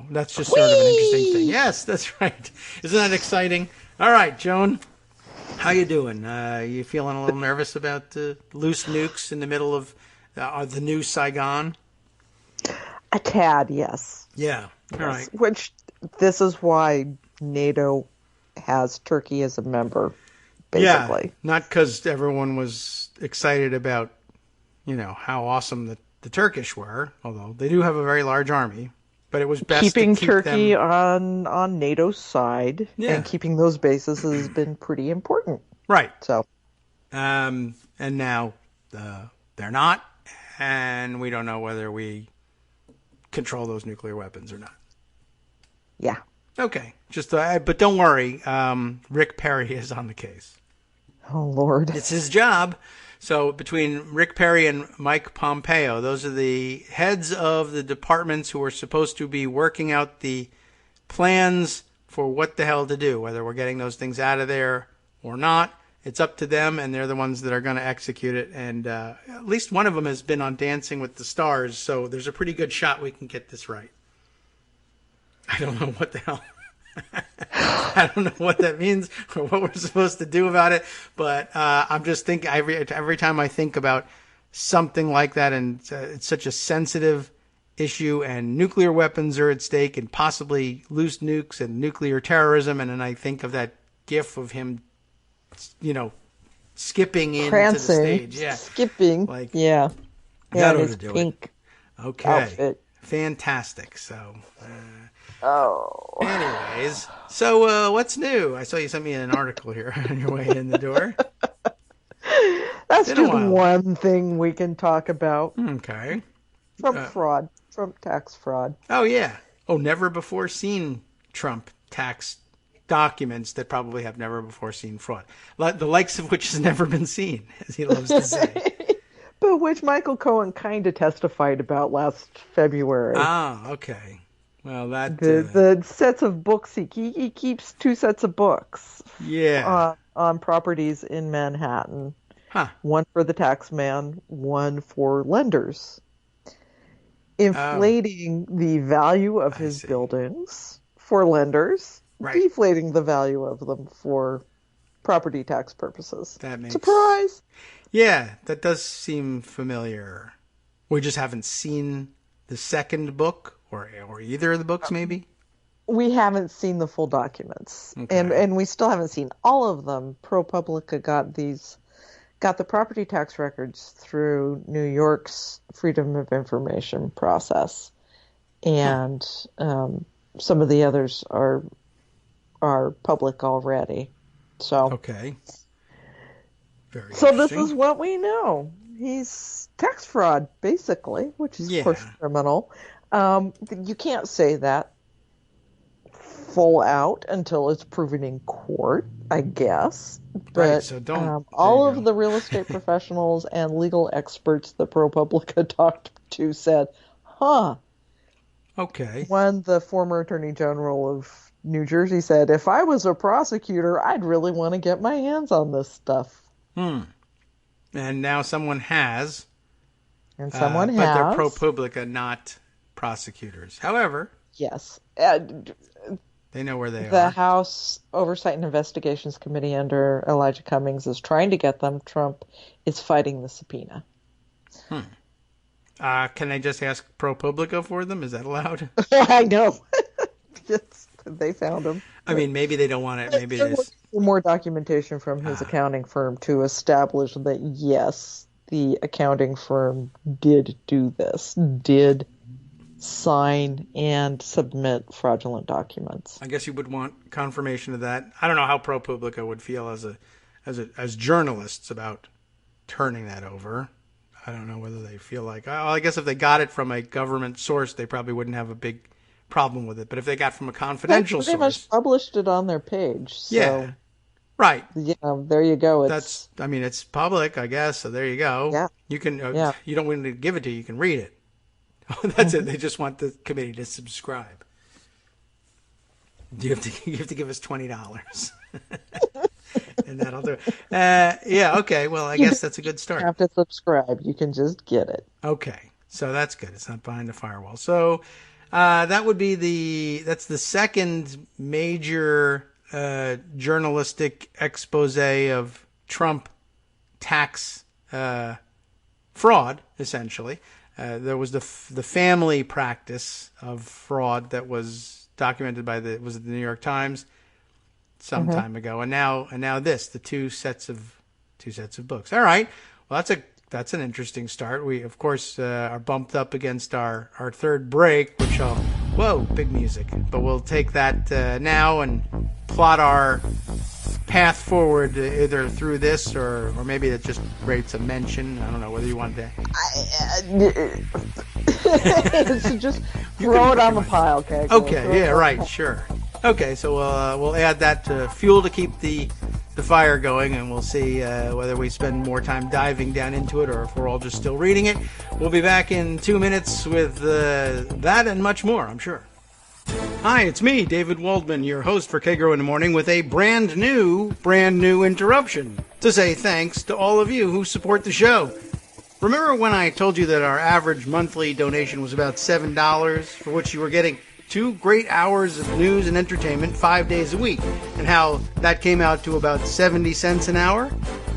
that's just sort of an interesting thing. Yes, that's right. Isn't that exciting? All right, Joan, how you doing? You feeling a little nervous about loose nukes in the middle of the new Saigon? A tad, yes. Yeah, all yes. right. Which, this is why NATO has Turkey as a member, basically. Yeah, not because everyone was excited about, how awesome the Turkish were, although they do have a very large army. But it was best keeping to keep Turkey them on NATO's side and keeping those bases has been pretty important. Right. So, and now they're not, and we don't know whether we control those nuclear weapons or not. Yeah. Okay. But don't worry, Rick Perry is on the case. Oh, Lord. It's his job. So between Rick Perry and Mike Pompeo, those are the heads of the departments who are supposed to be working out the plans for what the hell to do, whether we're getting those things out of there or not. It's up to them, and they're the ones that are going to execute it. And at least one of them has been on Dancing with the Stars, so there's a pretty good shot we can get this right. I don't know what the hell. I don't know what that means or what we're supposed to do about it, but I'm just thinking every time I think about something like that, and it's such a sensitive issue, and nuclear weapons are at stake, and possibly loose nukes and nuclear terrorism, and then I think of that GIF of him, skipping into the stage, skipping, that ought his to do pink it. Okay, outfit. Fantastic. So. Oh. Anyways, so what's new? I saw you sent me an article here on your way in the door. That's just one thing we can talk about. Okay. Trump tax fraud. Oh, yeah. Oh, never before seen Trump tax documents that probably have never before seen fraud. The likes of which has never been seen, as he loves to say. But which Michael Cohen kind of testified about last February. Ah, okay. Well, the sets of books he keeps 2 sets of books. Yeah. On properties in Manhattan. Huh. One for the tax man, one for lenders. Inflating the value of his buildings for lenders, deflating the value of them for property tax purposes. That makes surprise. Yeah, that does seem familiar. We just haven't seen the second book. Or either of the books, maybe? We haven't seen the full documents. Okay. And we still haven't seen all of them. ProPublica got the property tax records through New York's Freedom of Information process. And some of the others are public already. So okay. Very so this is what we know. He's tax fraud, basically, which is of course criminal. You can't say that full out until it's proven in court, I guess. But so don't. All of the real estate professionals and legal experts that ProPublica talked to said, okay. When the former Attorney General of New Jersey said, if I was a prosecutor, I'd really want to get my hands on this stuff. And now someone has. And someone has. But they're ProPublica, not prosecutors. However, yes, they know where they are. The House Oversight and Investigations Committee under Elijah Cummings is trying to get them. Trump is fighting the subpoena. Can I just ask ProPublica for them? Is that allowed? I know. They found him. I mean, maybe they don't want it. Maybe there's more documentation from his accounting firm to establish that yes, the accounting firm did do this. Did sign and submit fraudulent documents. I guess you would want confirmation of that. I don't know how ProPublica would feel as journalists about turning that over. I don't know whether they feel like, I guess if they got it from a government source, they probably wouldn't have a big problem with it. But if they got from a confidential source, they much published it on their page. So, yeah, right. There you go. It's public, I guess. So there you go. Yeah, you can. You don't want to give it to you. You can read it. That's it. They just want the committee to subscribe. You have to give us $20, and that'll do it. Yeah. Okay. Well, I guess that's a good start. You have to subscribe. You can just get it. Okay. So that's good. It's not behind the firewall. So that would be that's the second major journalistic expose of Trump tax fraud, essentially. There was the family practice of fraud that was documented by the New York Times some time ago, and now this, the two sets of books. All right, well that's an interesting start. We of course are bumped up against our third break, which big music, but we'll take that now and plot our path forward either through this or maybe it just rates a mention. I don't know whether you want to. So just throw it on the pile, okay? Okay, yeah, right, sure. Okay, so we'll add that to fuel to keep the fire going, and we'll see whether we spend more time diving down into it or if we're all just still reading it. We'll be back in 2 minutes with that and much more, I'm sure. Hi, it's me, David Waldman, your host for Kagro in the Morning, with a brand new interruption to say thanks to all of you who support the show. Remember when I told you that our average monthly donation was about $7, for which you were getting 2 great hours of news and entertainment 5 days a week, and how that came out to about 70 cents an hour?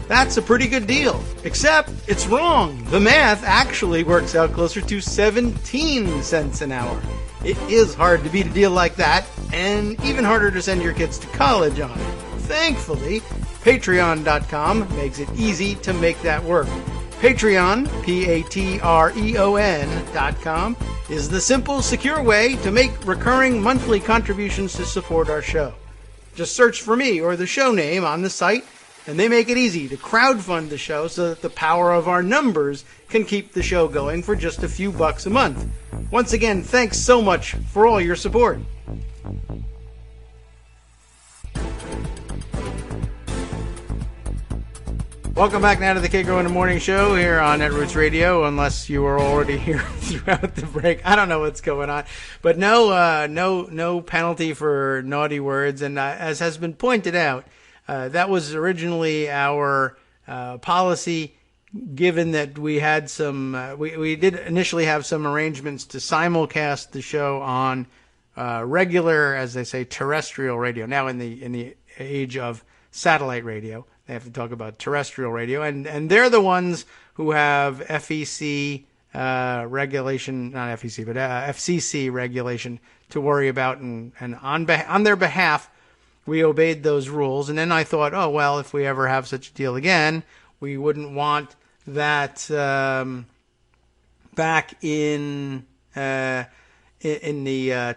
That's a pretty good deal, except it's wrong. The math actually works out closer to 17 cents an hour. It is hard to beat a deal like that, and even harder to send your kids to college on. Thankfully, Patreon.com makes it easy to make that work. Patreon, Patreon.com, is the simple, secure way to make recurring monthly contributions to support our show. Just search for me or the show name on the site, and they make it easy to crowdfund the show so that the power of our numbers can keep the show going for just a few bucks a month. Once again, thanks so much for all your support. Welcome back now to the Kagro in the Morning Show here on Netroots Radio, unless you were already here throughout the break. I don't know what's going on, but no penalty for naughty words. And as has been pointed out, that was originally our policy, given that we had some, we did initially have some arrangements to simulcast the show on regular, as they say, terrestrial radio. Now in the age of satellite radio, they have to talk about terrestrial radio, and they're the ones who have FEC regulation, not FEC, but FCC regulation to worry about, and on their behalf, we obeyed those rules. And then I thought, oh, well, if we ever have such a deal again, we wouldn't want that back in the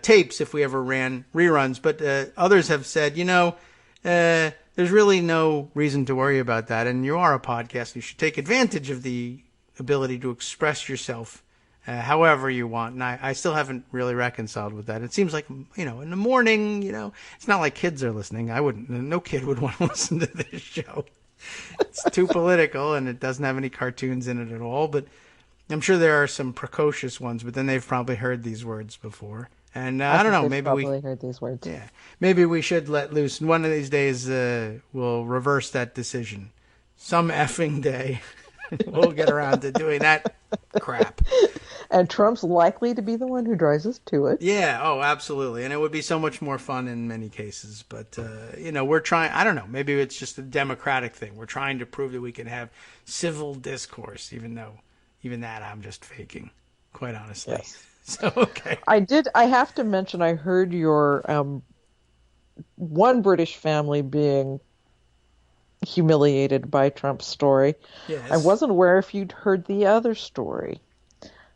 tapes if we ever ran reruns. But others have said, there's really no reason to worry about that. And you are a podcast. You should take advantage of the ability to express yourself however you want. And I still haven't really reconciled with that. It seems like, in the morning, it's not like kids are listening. No kid would want to listen to this show. It's too political, and it doesn't have any cartoons in it at all. But I'm sure there are some precocious ones, but then they've probably heard these words before. And I don't know, maybe probably heard these words. Yeah, maybe we should let loose. And one of these days, we'll reverse that decision. Some effing day, we'll get around to doing that crap. And Trump's likely to be the one who drives us to it. Yeah, oh, absolutely. And it would be so much more fun in many cases. But, we're trying, I don't know, maybe it's just a democratic thing. We're trying to prove that we can have civil discourse, even that I'm just faking, quite honestly. Yes. So, okay. I have to mention, I heard your one British family being humiliated by Trump's story. Yes. I wasn't aware if you'd heard the other story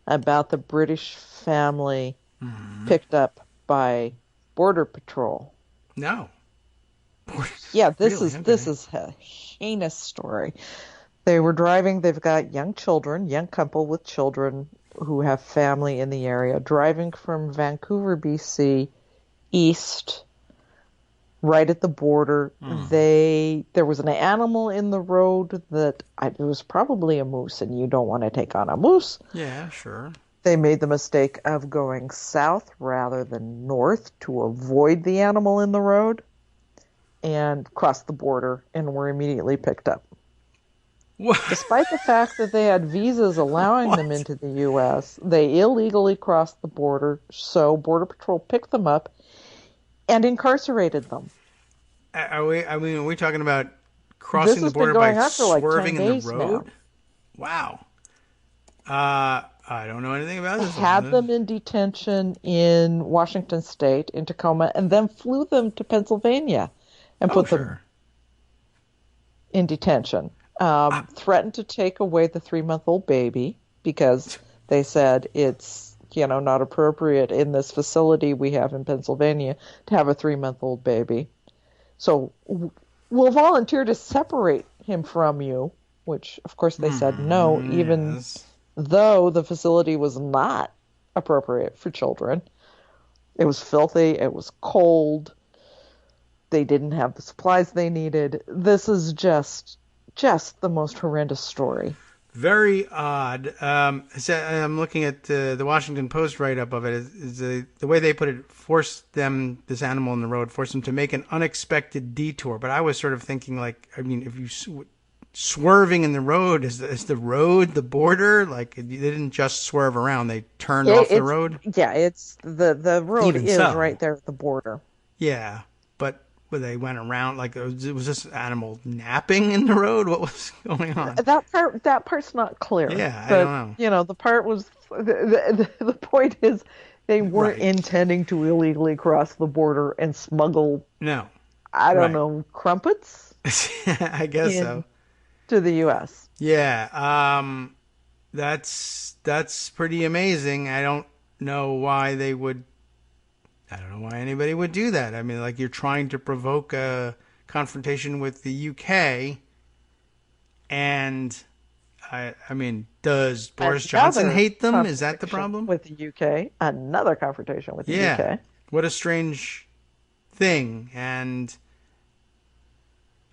about the British family picked up by Border Patrol. No. Yeah, this Really? is a heinous story. They were driving, they've got young couple with children who have family in the area, driving from Vancouver, BC, east, right at the border. There was an animal in the road that it was probably a moose, and you don't want to take on a moose. Yeah, sure. They made the mistake of going south rather than north to avoid the animal in the road, and crossed the border and were immediately picked up. What? Despite the fact that they had visas allowing them into the U.S., they illegally crossed the border, so Border Patrol picked them up and incarcerated them. Are we talking about crossing the border by swerving in the road? Now. Wow. I don't know anything about this. Had them in detention in Washington State, in Tacoma, and then flew them to Pennsylvania and put them in detention. Threatened to take away the 3-month-old baby because they said it's, not appropriate in this facility we have in Pennsylvania to have a 3-month-old baby. So we'll volunteer to separate him from you, which of course they said no, even though the facility was not appropriate for children. It was filthy. It was cold. They didn't have the supplies they needed. This is just the most horrendous story. Very odd. I'm looking at the Washington Post write-up of it. Is the way they put it, this animal in the road, forced them to make an unexpected detour. But I was sort of thinking, like, I mean, if you swerving in the road, is the road the border? Like, they didn't just swerve around; they turned off the road. Yeah, it's the road Even is so. right there at the border. Yeah, but they went around, like, was this animal napping in the road? What was going on? That part's not clear. Yeah, but, I don't know. You know, the part was the point is they weren't Right. intending to illegally cross the border and smuggle. No, I don't Right. know, crumpets I guess so. to the U.S. Yeah, that's pretty amazing. I don't know why they would. I don't know why anybody would do that. I mean, like, you're trying to provoke a confrontation with the UK, and I mean, does Boris Johnson hate them? Is that the problem? With the UK, another confrontation with the Yeah. UK. What a strange thing. And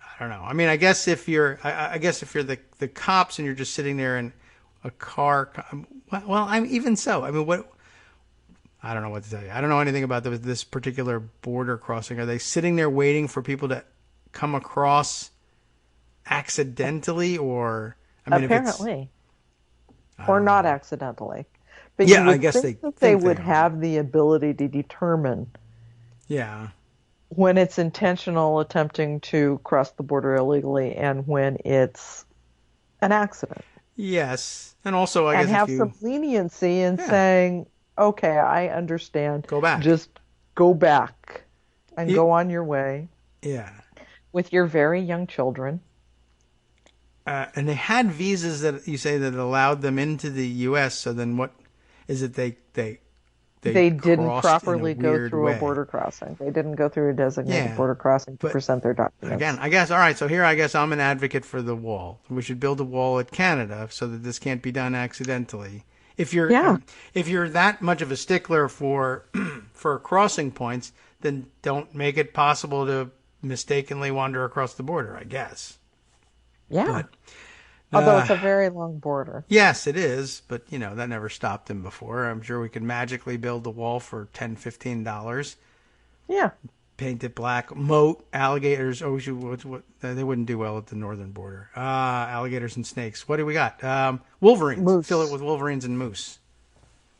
I don't know. I mean, I guess if you're the cops and you're just sitting there in a car, well, I'm even so. I mean, what? I don't know what to tell you. I don't know anything about this particular border crossing. Are they sitting there waiting for people to come across accidentally, or I mean, Apparently, or not accidentally. But Yeah, you would I guess think they that they think they would are. have the ability to determine yeah, when it's intentional attempting to cross the border illegally and when it's an accident. yes, and also I And guess have if you some leniency in Yeah. saying, okay, I understand. Go back. Just go back and You- go on your way yeah. with your very young children. And they had visas that you say that allowed them into the U.S. So then, what is it? They Didn't crossed properly in a go weird through way. a border crossing. They didn't go through a designated Yeah, border crossing to but present their documents. Again, I guess all right. So here, I guess I'm an advocate for the wall. We should build a wall at Canada so that this can't be done accidentally. If you're that much of a stickler for for crossing points, then don't make it possible to mistakenly wander across the border. I guess. Yeah. But Although it's a very long border. yes, it is, but that never stopped him before. I'm sure we could magically build a wall for $10, $15. Yeah. Paint it black. Moat, alligators. Oh, they wouldn't do well at the northern border. Alligators and snakes. What do we got? Wolverines. Moose. Fill it with wolverines and moose,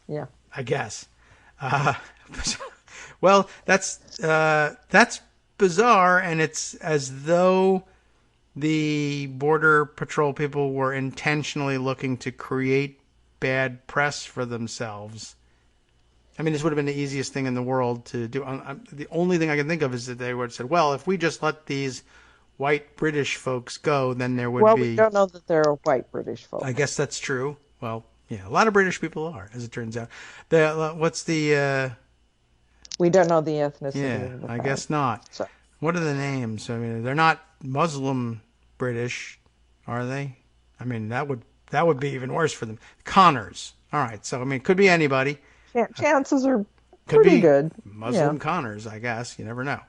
Yeah. I guess. Well, that's bizarre, and it's as though the Border Patrol people were intentionally looking to create bad press for themselves. I mean, this would have been the easiest thing in the world to do. The only thing I can think of is that they would have said, well, if we just let these white British folks go, then there would Well, be... we don't know that they're white British folks. I guess that's true. Well, yeah, a lot of British people are, as it turns out. What's the... We don't know the ethnicity. Yeah, of the I tribe. guess not. So, What are the names? I mean, they're not Muslim British, are they? I mean, that would be even worse for them. Connors. All right, so I mean, it could be anybody. chances are Could pretty be good. Muslim Yeah. Connors, I guess. You never know.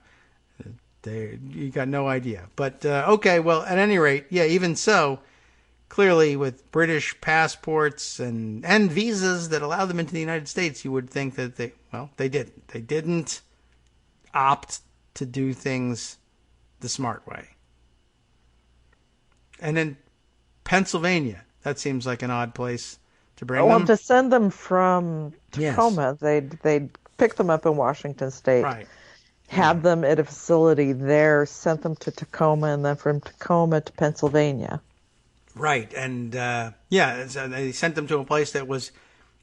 You got no idea. But okay, well, at any rate, yeah. Even so, clearly with British passports and visas that allow them into the United States, you would think that they didn't. They didn't opt to do things the smart way. And then Pennsylvania, that seems like an odd place to bring Well, them. to send them from Yes. Tacoma, they'd pick them up in Washington State, Right. have them at a facility there, sent them to Tacoma, and then from Tacoma to Pennsylvania. Right. And so they sent them to a place that was,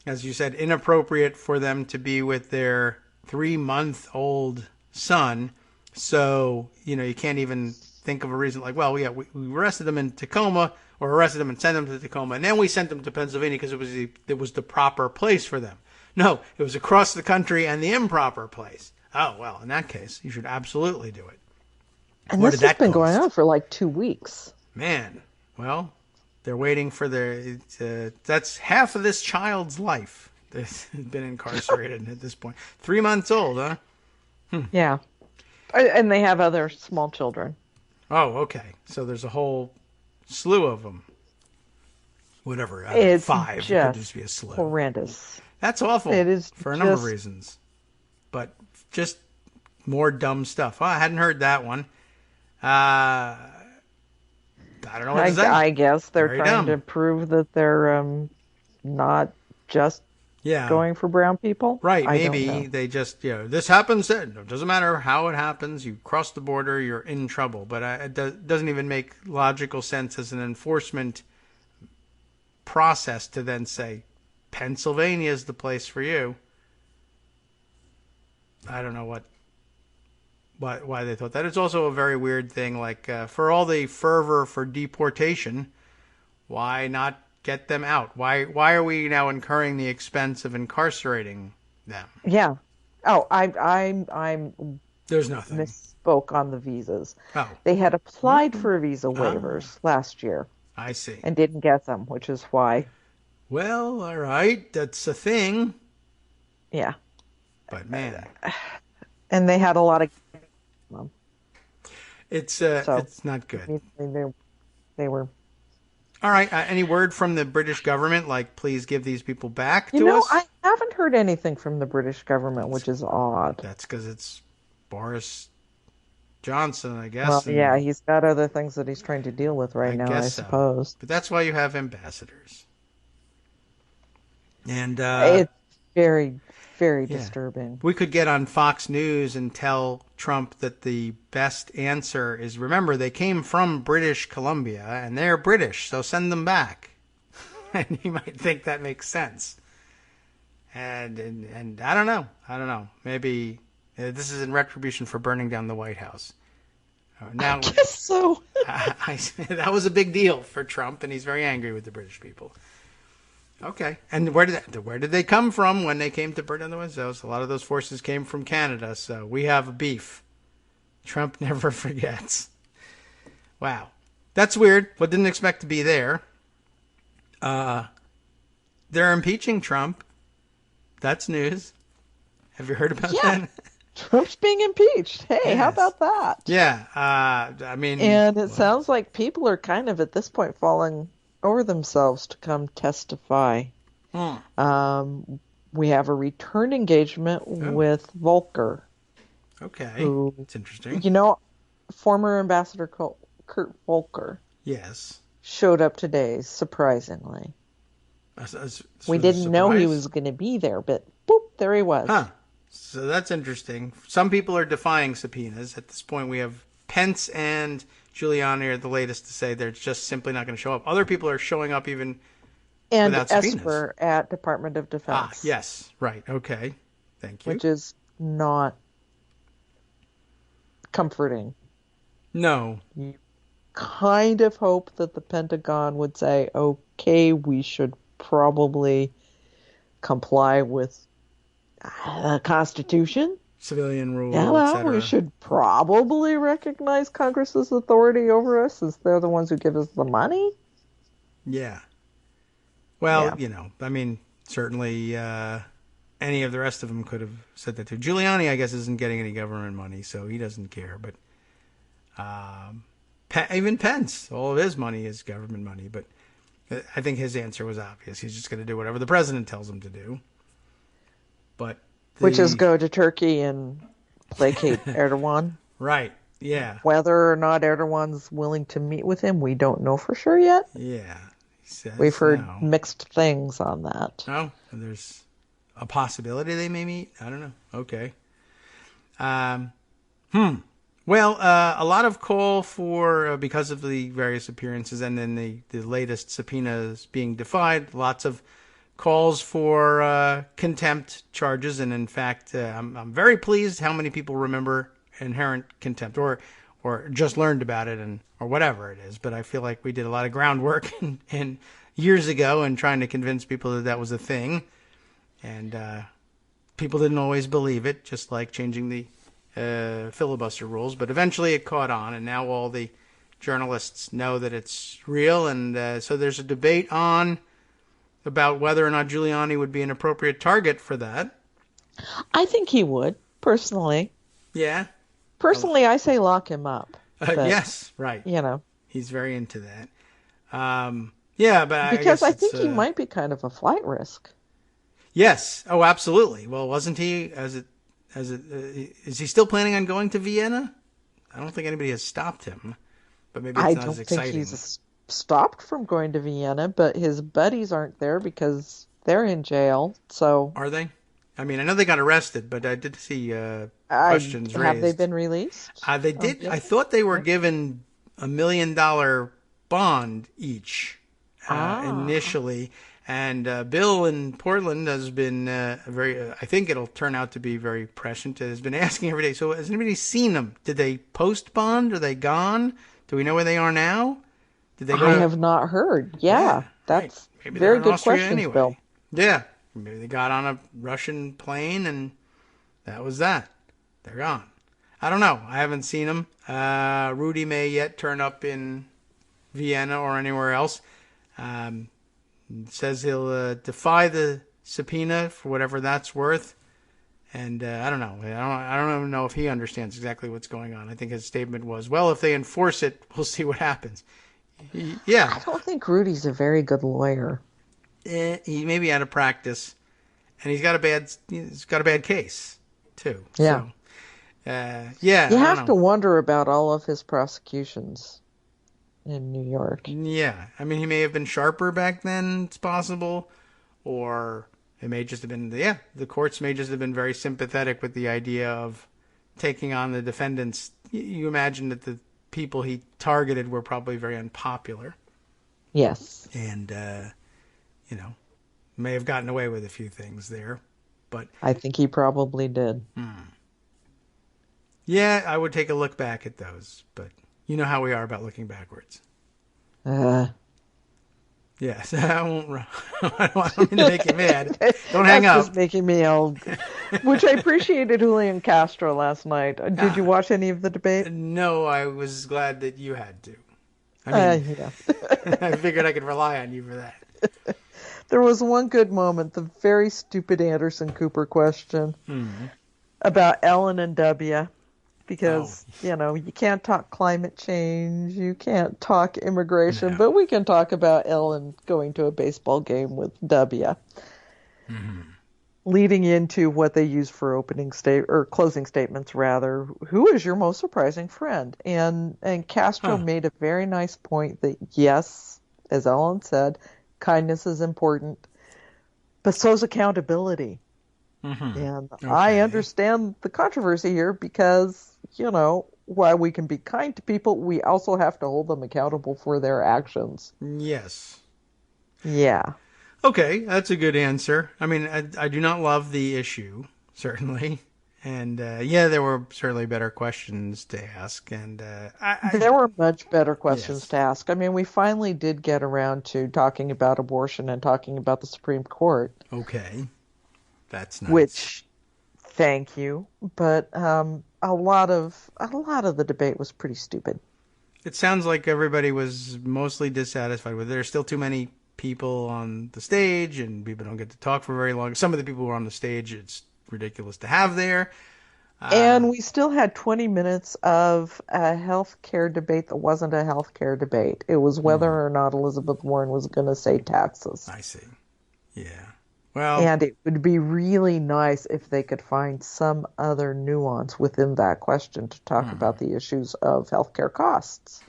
as you said, inappropriate for them to be with their 3-month-old son. So, you can't even think of a reason like, well, yeah, we arrested them in Tacoma, or arrested them and sent them to Tacoma, and then we sent them to Pennsylvania because it was the proper place for them. No, it was across the country and the improper place. Oh, well, in that case, you should absolutely do it. And What this did has that been going cost? on for like 2 weeks. Man, well, they're waiting for that's half of this child's life that's been incarcerated at this point. 3 months old, huh? Yeah. And they have other small children. Oh, okay. So there's a whole slew of them. Whatever. It's 5. It could just be a slew. horrendous. That's awful. It is for a number of reasons. But just more dumb stuff. Oh, I hadn't heard that one. I don't know what to say. I guess they're Very trying dumb. to prove that they're not just going for brown people. Right. I don't Maybe know. they just, this happens. It doesn't matter how it happens. You cross the border, you're in trouble. But it doesn't even make logical sense as an enforcement process to then say, Pennsylvania is the place for you. I don't know why they thought that. It's also a very weird thing. Like, for all the fervor for deportation, why not get them out? Why are we now incurring the expense of incarcerating them? Yeah. Oh, I'm There's nothing. misspoke on the visas. Oh. They had applied for visa waivers last year. I see. And didn't get them, which is why. Well, all right. That's a thing. Yeah. But, man. And they had a lot of... It's not good. They were... All right. Any word from the British government? Like, please give these people back to us? I haven't heard anything from the British government, which is odd. That's because it's Boris Johnson, I guess. Well, yeah, he's got other things that he's trying to deal with right now, I suppose. But that's why you have ambassadors. And it's very, very disturbing. We could get on Fox News and tell Trump that the best answer is, remember, they came from British Columbia, and they're British, so send them back. And he might think that makes sense. And I don't know. Maybe this is in retribution for burning down the White House. Now, I guess so. That was a big deal for Trump, and he's very angry with the British people. Okay. And where did they come from when they came to burn down the White House? A lot of those forces came from Canada, so we have a beef. Trump never forgets. Wow. That's weird. But didn't expect to be there. They're impeaching Trump. That's news. Have you heard about that? Trump's being impeached. Hey, Yes. how about that? Yeah. I mean... And it sounds like people are kind of, at this point, falling over themselves to come testify. We have a return engagement with Volker. Okay. It's interesting. Former Ambassador Kurt Volker. Yes. Showed up today, surprisingly. We didn't know he was going to be there, but boop, there he was. Huh. So that's interesting. Some people are defying subpoenas. At this point, we have Pence and Giuliani are the latest to say they're just simply not going to show up. Other people are showing up even without subpoenas. Esper at Department of Defense. Yes. Right. Okay. Thank you. Which is not comforting. No. You kind of hope that the Pentagon would say, okay, we should probably comply with the Constitution. Civilian rule, Yeah, well, etc. we should probably recognize Congress's authority over us, as they're the ones who give us the money. Yeah. Well, I mean, certainly any of the rest of them could have said that too. Giuliani, I guess, isn't getting any government money, so he doesn't care. But even Pence, all of his money is government money. But I think his answer was obvious. He's just going to do whatever the president tells him to do. But which is go to Turkey and placate Erdogan. Right. Yeah. Whether or not Erdogan's willing to meet with him, we don't know for sure yet. Yeah. He says we've heard mixed things on that. Oh, there's a possibility they may meet. I don't know. Okay. Well, a lot of call for, because of the various appearances and then the latest subpoenas being defied, lots of calls for contempt charges. And in fact, I'm very pleased how many people remember inherent contempt or just learned about it or whatever it is. But I feel like we did a lot of groundwork in years ago in trying to convince people that was a thing. And people didn't always believe it, just like changing the filibuster rules, but eventually it caught on, and now all the journalists know that it's real, and so there's a debate on about whether or not Giuliani would be an appropriate target for that. I think he would, personally. Yeah? Personally, I say lock him up. But, yes, right. He's very into that. Yeah, but I because guess I think he might be kind of a flight risk. Yes. Oh, absolutely. Well, wasn't he? Is he still planning on going to Vienna? I don't think anybody has stopped him, but maybe it's not as exciting. I don't think he's stopped from going to Vienna, but his buddies aren't there because they're in jail. So are they? I mean, I know they got arrested, but I did see questions raised. Have they been released? They did. I thought they were given $1 million bond each initially. And Bill in Portland has been I think it'll turn out to be very prescient. Has been asking every day. So has anybody seen them? Did they post bond? Are they gone? Do we know where they are now? Did they go? I have not heard. Yeah, that's right. Very good question, anyway. Bill. Yeah, maybe they got on a Russian plane and that was that. They're gone. I don't know. I haven't seen them. Rudy may yet turn up in Vienna or anywhere else. Says he'll defy the subpoena for whatever that's worth, and I don't know. I don't even know if he understands exactly what's going on. I think his statement was, "Well, if they enforce it, we'll see what happens." Yeah, I don't think Rudy's a very good lawyer. He may be out of practice, and he's got a bad case too. Yeah, so, you have to wonder about all of his prosecutions in New York. Yeah. I mean, he may have been sharper back then, it's possible. Or it may just have been, the courts may just have been very sympathetic with the idea of taking on the defendants. You imagine that the people he targeted were probably very unpopular. Yes. And, may have gotten away with a few things there. But I think he probably did. Yeah, I would take a look back at those, but you know how we are about looking backwards. Yes, I won't. I don't mean to make you mad. Don't hang up. That's just making me old. Which I appreciated Julian Castro last night. Did you watch any of the debate? No, I was glad that you had to. I mean, I figured I could rely on you for that. There was one good moment, the very stupid Anderson Cooper question about Ellen and W. Because, you can't talk climate change, you can't talk immigration, but we can talk about Ellen going to a baseball game with W. Leading into what they use for closing statements, rather. Who is your most surprising friend? And Castro made a very nice point that, yes, as Ellen said, kindness is important, but so is accountability. And I understand the controversy here because, while we can be kind to people, we also have to hold them accountable for their actions. Yes. Yeah. Okay, that's a good answer. I mean, I do not love the issue, certainly. And, there were certainly better questions to ask. And there were much better questions to ask. I mean, we finally did get around to talking about abortion and talking about the Supreme Court. Okay. That's nice. Which, thank you, but a lot of the debate was pretty stupid. It sounds like everybody was mostly dissatisfied with it. There's still too many people on the stage, and people don't get to talk for very long. Some of the people who were on the stage, it's ridiculous to have there. And we still had 20 minutes of a healthcare debate that wasn't a healthcare debate. It was whether or not Elizabeth Warren was going to say taxes. I see. Yeah. Well, and it would be really nice if they could find some other nuance within that question to talk about the issues of healthcare costs,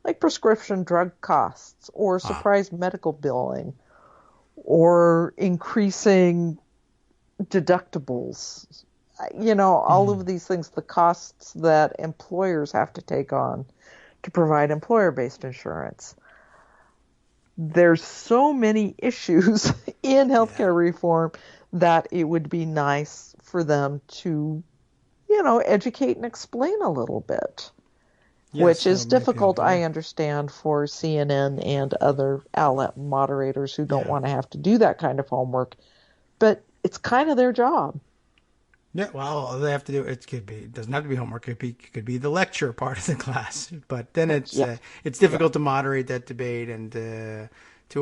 like prescription drug costs or surprise medical billing or increasing deductibles. All of these things, the costs that employers have to take on to provide employer-based insurance. There's so many issues in healthcare reform that it would be nice for them to, educate and explain a little bit, which is difficult, I understand, for CNN and other outlet moderators who don't want to have to do that kind of homework, but it's kind of their job. Yeah, well, they have to do it doesn't have to be homework. It could be the lecture part of the class, but then it's difficult to moderate that debate and to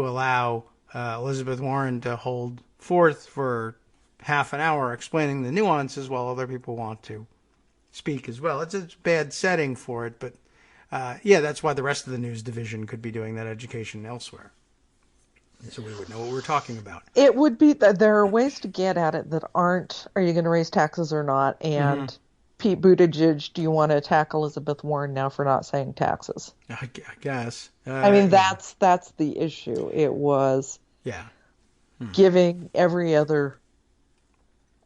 allow Elizabeth Warren to hold forth for half an hour explaining the nuances while other people want to speak as well. It's a bad setting for it, but yeah, that's why the rest of the news division could be doing that education elsewhere. So we would know what we're talking about. It would be that there are ways to get at it that aren't, are you going to raise taxes or not? And Pete Buttigieg, do you want to attack Elizabeth Warren now for not saying taxes? I guess. I mean, that's the issue. It was giving every other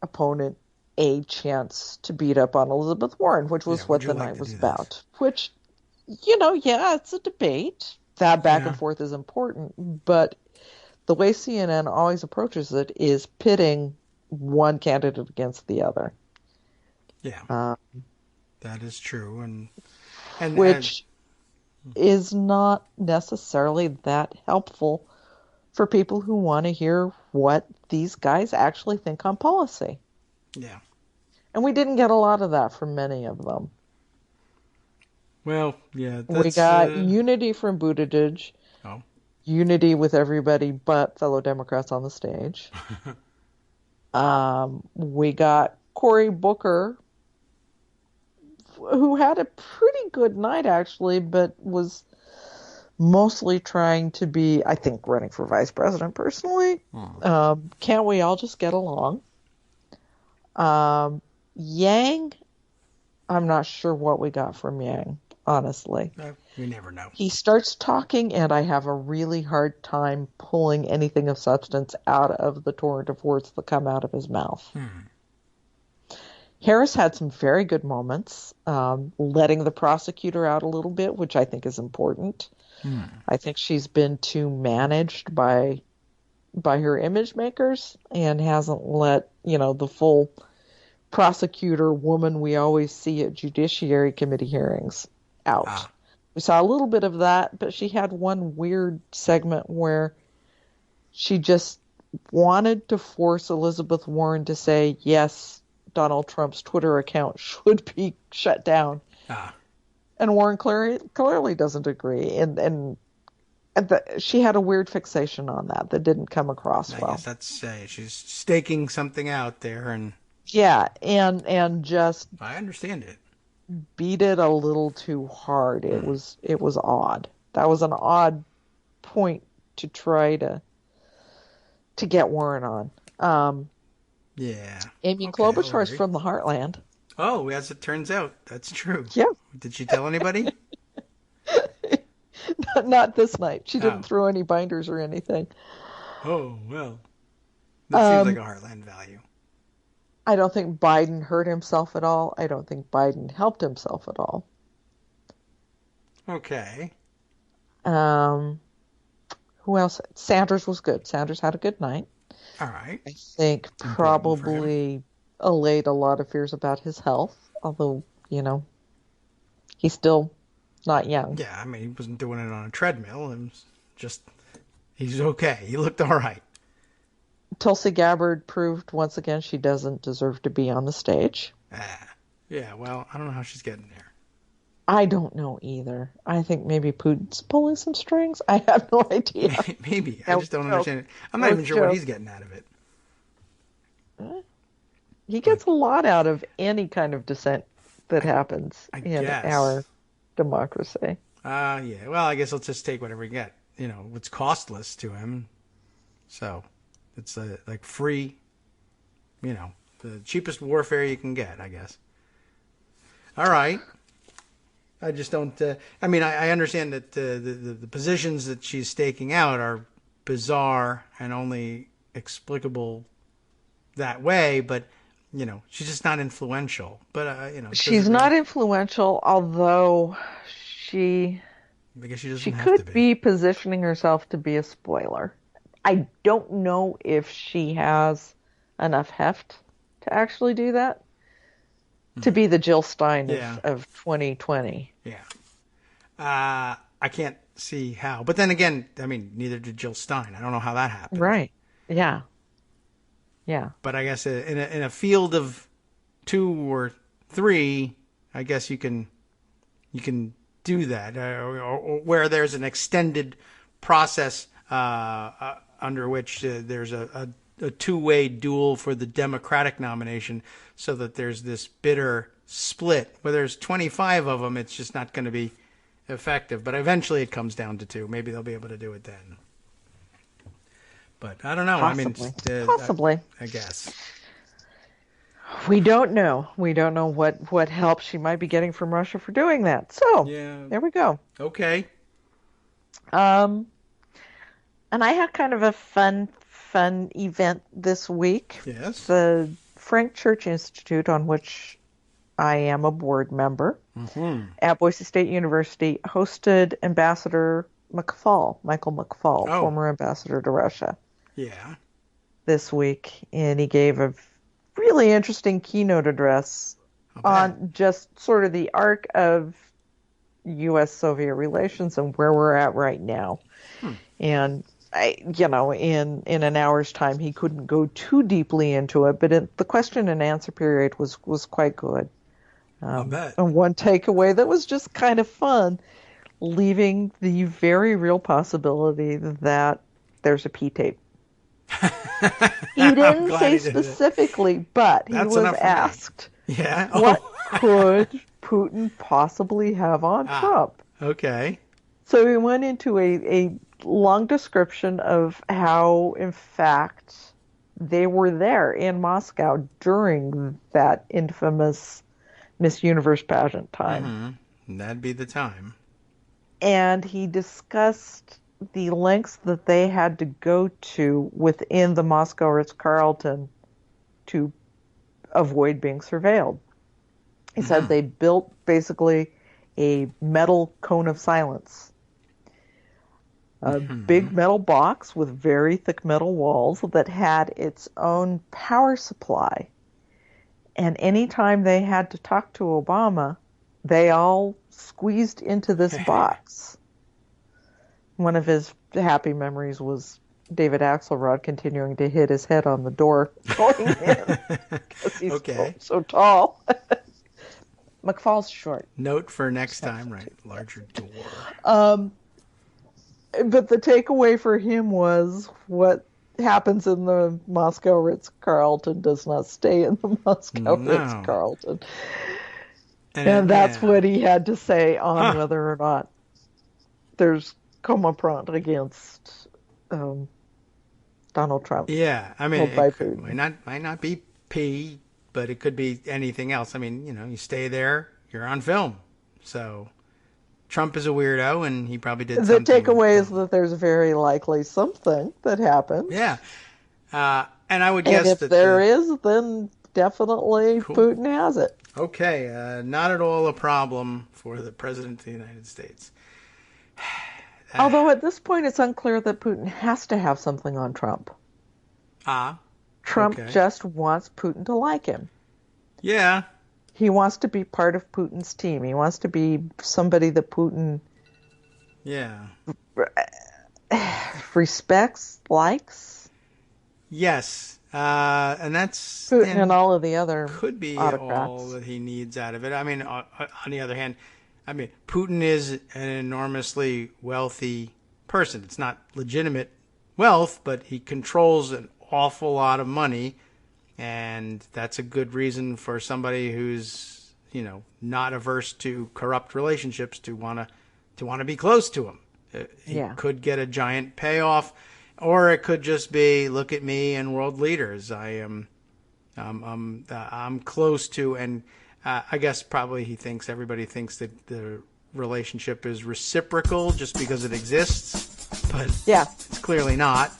opponent a chance to beat up on Elizabeth Warren, which was what the night was about. Which, it's a debate. That back and forth is important, but the way CNN always approaches it is pitting one candidate against the other. Yeah, that is true, and which is not necessarily that helpful for people who want to hear what these guys actually think on policy. Yeah, and we didn't get a lot of that from many of them. Well, yeah, we got unity from Buttigieg. Oh. Unity with everybody but fellow Democrats on the stage. We got Cory Booker, who had a pretty good night, actually, but was mostly trying to be, I think, running for vice president personally. Can't we all just get along? Yang, I'm not sure what we got from Yang, honestly. We never know. He starts talking, and I have a really hard time pulling anything of substance out of the torrent of words that come out of his mouth. Harris had some very good moments, letting the prosecutor out a little bit, which I think is important. I think she's been too managed by her image makers and hasn't let, the full prosecutor woman we always see at Judiciary Committee hearings out. We saw a little bit of that, but she had one weird segment where she just wanted to force Elizabeth Warren to say, yes, Donald Trump's Twitter account should be shut down. And Warren clearly doesn't agree. And she had a weird fixation on that didn't come across well. I guess that's she's staking something out there. And just... I understand it. Beat it a little too hard. It was odd. That was an odd point to try to get Warren on. Amy Klobuchar is from the heartland. Oh, as it turns out, that's true. Yeah. Did she tell anybody? Not this night. She didn't throw any binders or anything. Oh, well. That seems like a heartland value. I don't think Biden hurt himself at all. I don't think Biden helped himself at all. Okay. Who else? Sanders was good. Sanders had a good night. All right. I think probably allayed a lot of fears about his health, although, he's still not young. Yeah, I mean, he wasn't doing it on a treadmill. It was just, he's okay. He looked all right. Tulsi Gabbard proved once again she doesn't deserve to be on the stage. Yeah, well, I don't know how she's getting there. I don't know either. I think maybe Putin's pulling some strings. I have no idea. Maybe. I just don't understand it. I'm not even sure what he's getting out of it. He gets a lot out of any kind of dissent that happens in our democracy. Yeah. Well, I guess he'll just take whatever we get. It's costless to him. So it's like free, the cheapest warfare you can get, I guess. All right. I just don't. I understand that the positions that she's staking out are bizarre and only explicable that way, but she's just not influential. But she's not influential, although I guess she could be positioning herself to be a spoiler. I don't know if she has enough heft to actually do that. To be the Jill Stein of 2020. Yeah. I can't see how. But then again, neither did Jill Stein. I don't know how that happened. Right. Yeah. Yeah. But I guess in a field of 2 or 3, I guess you can do that. Or where there's an extended process under which there's a a two-way duel for the Democratic nomination, so that there's this bitter split. Where there's 25 of them, it's just not going to be effective. But eventually it comes down to 2. Maybe they'll be able to do it then. But I don't know. Possibly. I mean, Possibly. I guess. We don't know. We don't know what help she might be getting from Russia for doing that. So, There we go. Okay. And I had kind of a fun event this week. Yes. The Frank Church Institute, on which I am a board member at Boise State University, hosted Ambassador Michael McFaul, former ambassador to Russia. Yeah. This week, and he gave a really interesting keynote address on just sort of the arc of U.S.-Soviet relations and where we're at right now. And in an hour's time, he couldn't go too deeply into it, but the question and answer period was quite good. And one takeaway that was just kind of fun, leaving the very real possibility that there's a P-tape. He didn't say specifically, but he was asked, what could Putin possibly have on Trump? Okay. So he went into a long description of how, in fact, they were there in Moscow during that infamous Miss Universe pageant time. That'd be the time. And he discussed the lengths that they had to go to within the Moscow Ritz-Carlton to avoid being surveilled. He said they built basically a metal cone of silence. A big metal box with very thick metal walls that had its own power supply. And anytime they had to talk to Obama, they all squeezed into this box. One of his happy memories was David Axelrod continuing to hit his head on the door going in because he's so tall. McFaul's short. Note for next time, right? Larger door. But the takeaway for him was what happens in the Moscow Ritz-Carlton does not stay in the Moscow Ritz-Carlton. And that's what he had to say on whether or not there's comeuppance against Donald Trump. Yeah, I mean, it might not be P, but it could be anything else. I mean, you stay there, you're on film. So Trump is a weirdo, and he probably did something. The takeaway is that there's very likely something that happened. Yeah. And I would guess if that there is, then definitely Putin has it. Okay, not at all a problem for the President of the United States. Although at this point it's unclear that Putin has to have something on Trump. Trump just wants Putin to like him. Yeah. He wants to be part of Putin's team. He wants to be somebody that Putin respects, likes. Yes. And that's Putin and all of the other could be autocrats. All that he needs out of it. I mean, on the other hand, Putin is an enormously wealthy person. It's not legitimate wealth, but he controls an awful lot of money, and that's a good reason for somebody who's, not averse to corrupt relationships to want to be close to him. He could get a giant payoff, or it could just be, look at me and world leaders. I'm close to, and I guess probably everybody thinks that the relationship is reciprocal just because it exists, but it's clearly not.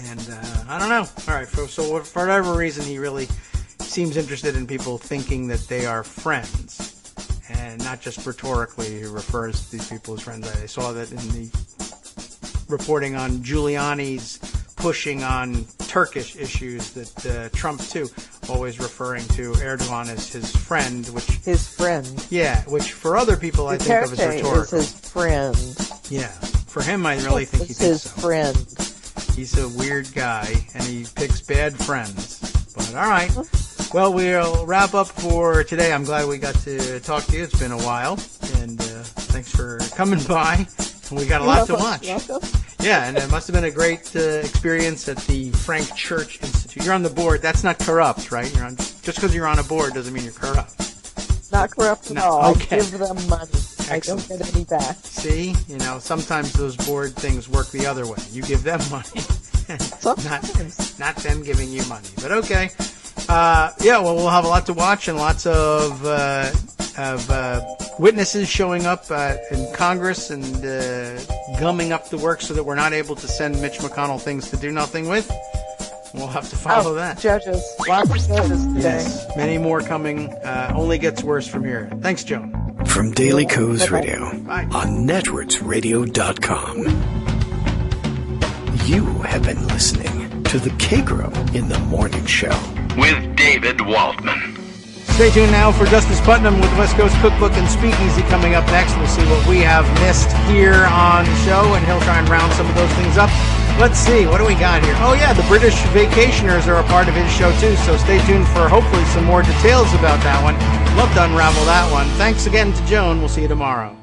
And I don't know. All right, so for whatever reason, he really seems interested in people thinking that they are friends, and not just rhetorically. He refers to these people as friends. I saw that in the reporting on Giuliani's pushing on Turkish issues, that Trump, too, always referring to Erdogan as his friend, which for other people I think of as rhetorical. Is his friend. Yeah, for him I really think he thinks so. His friend. He's a weird guy, and he picks bad friends. But all right. Well, we'll wrap up for today. I'm glad we got to talk to you. It's been a while, and thanks for coming by. We got a lot to watch. Yeah, and it must have been a great experience at the Frank Church Institute. You're on the board. That's not corrupt, right? Just because you're on a board doesn't mean you're corrupt. Not corrupt at all. Okay. I give them money. Excellent. I don't get any back. See? Sometimes those board things work the other way. You give them money. Sometimes. Not them giving you money. But okay. We'll have a lot to watch and lots of witnesses showing up in Congress and gumming up the works so that we're not able to send Mitch McConnell things to do nothing with. We'll have to follow that. Judges. Lots of judges today. Yes, many more coming. Only gets worse from here. Thanks, Joan. From Daily Kos Radio Bye. on networksradio.com. You have been listening to the Kagro in the Morning Show with David Waldman. Stay tuned now for Justice Putnam with West Coast Cookbook and Speakeasy coming up next. We'll see what we have missed here on the show, and he'll try and round some of those things up. Let's see, what do we got here? Oh yeah, the British vacationers are a part of his show too, so stay tuned for hopefully some more details about that one. Love to unravel that one. Thanks again to Joan. We'll see you tomorrow.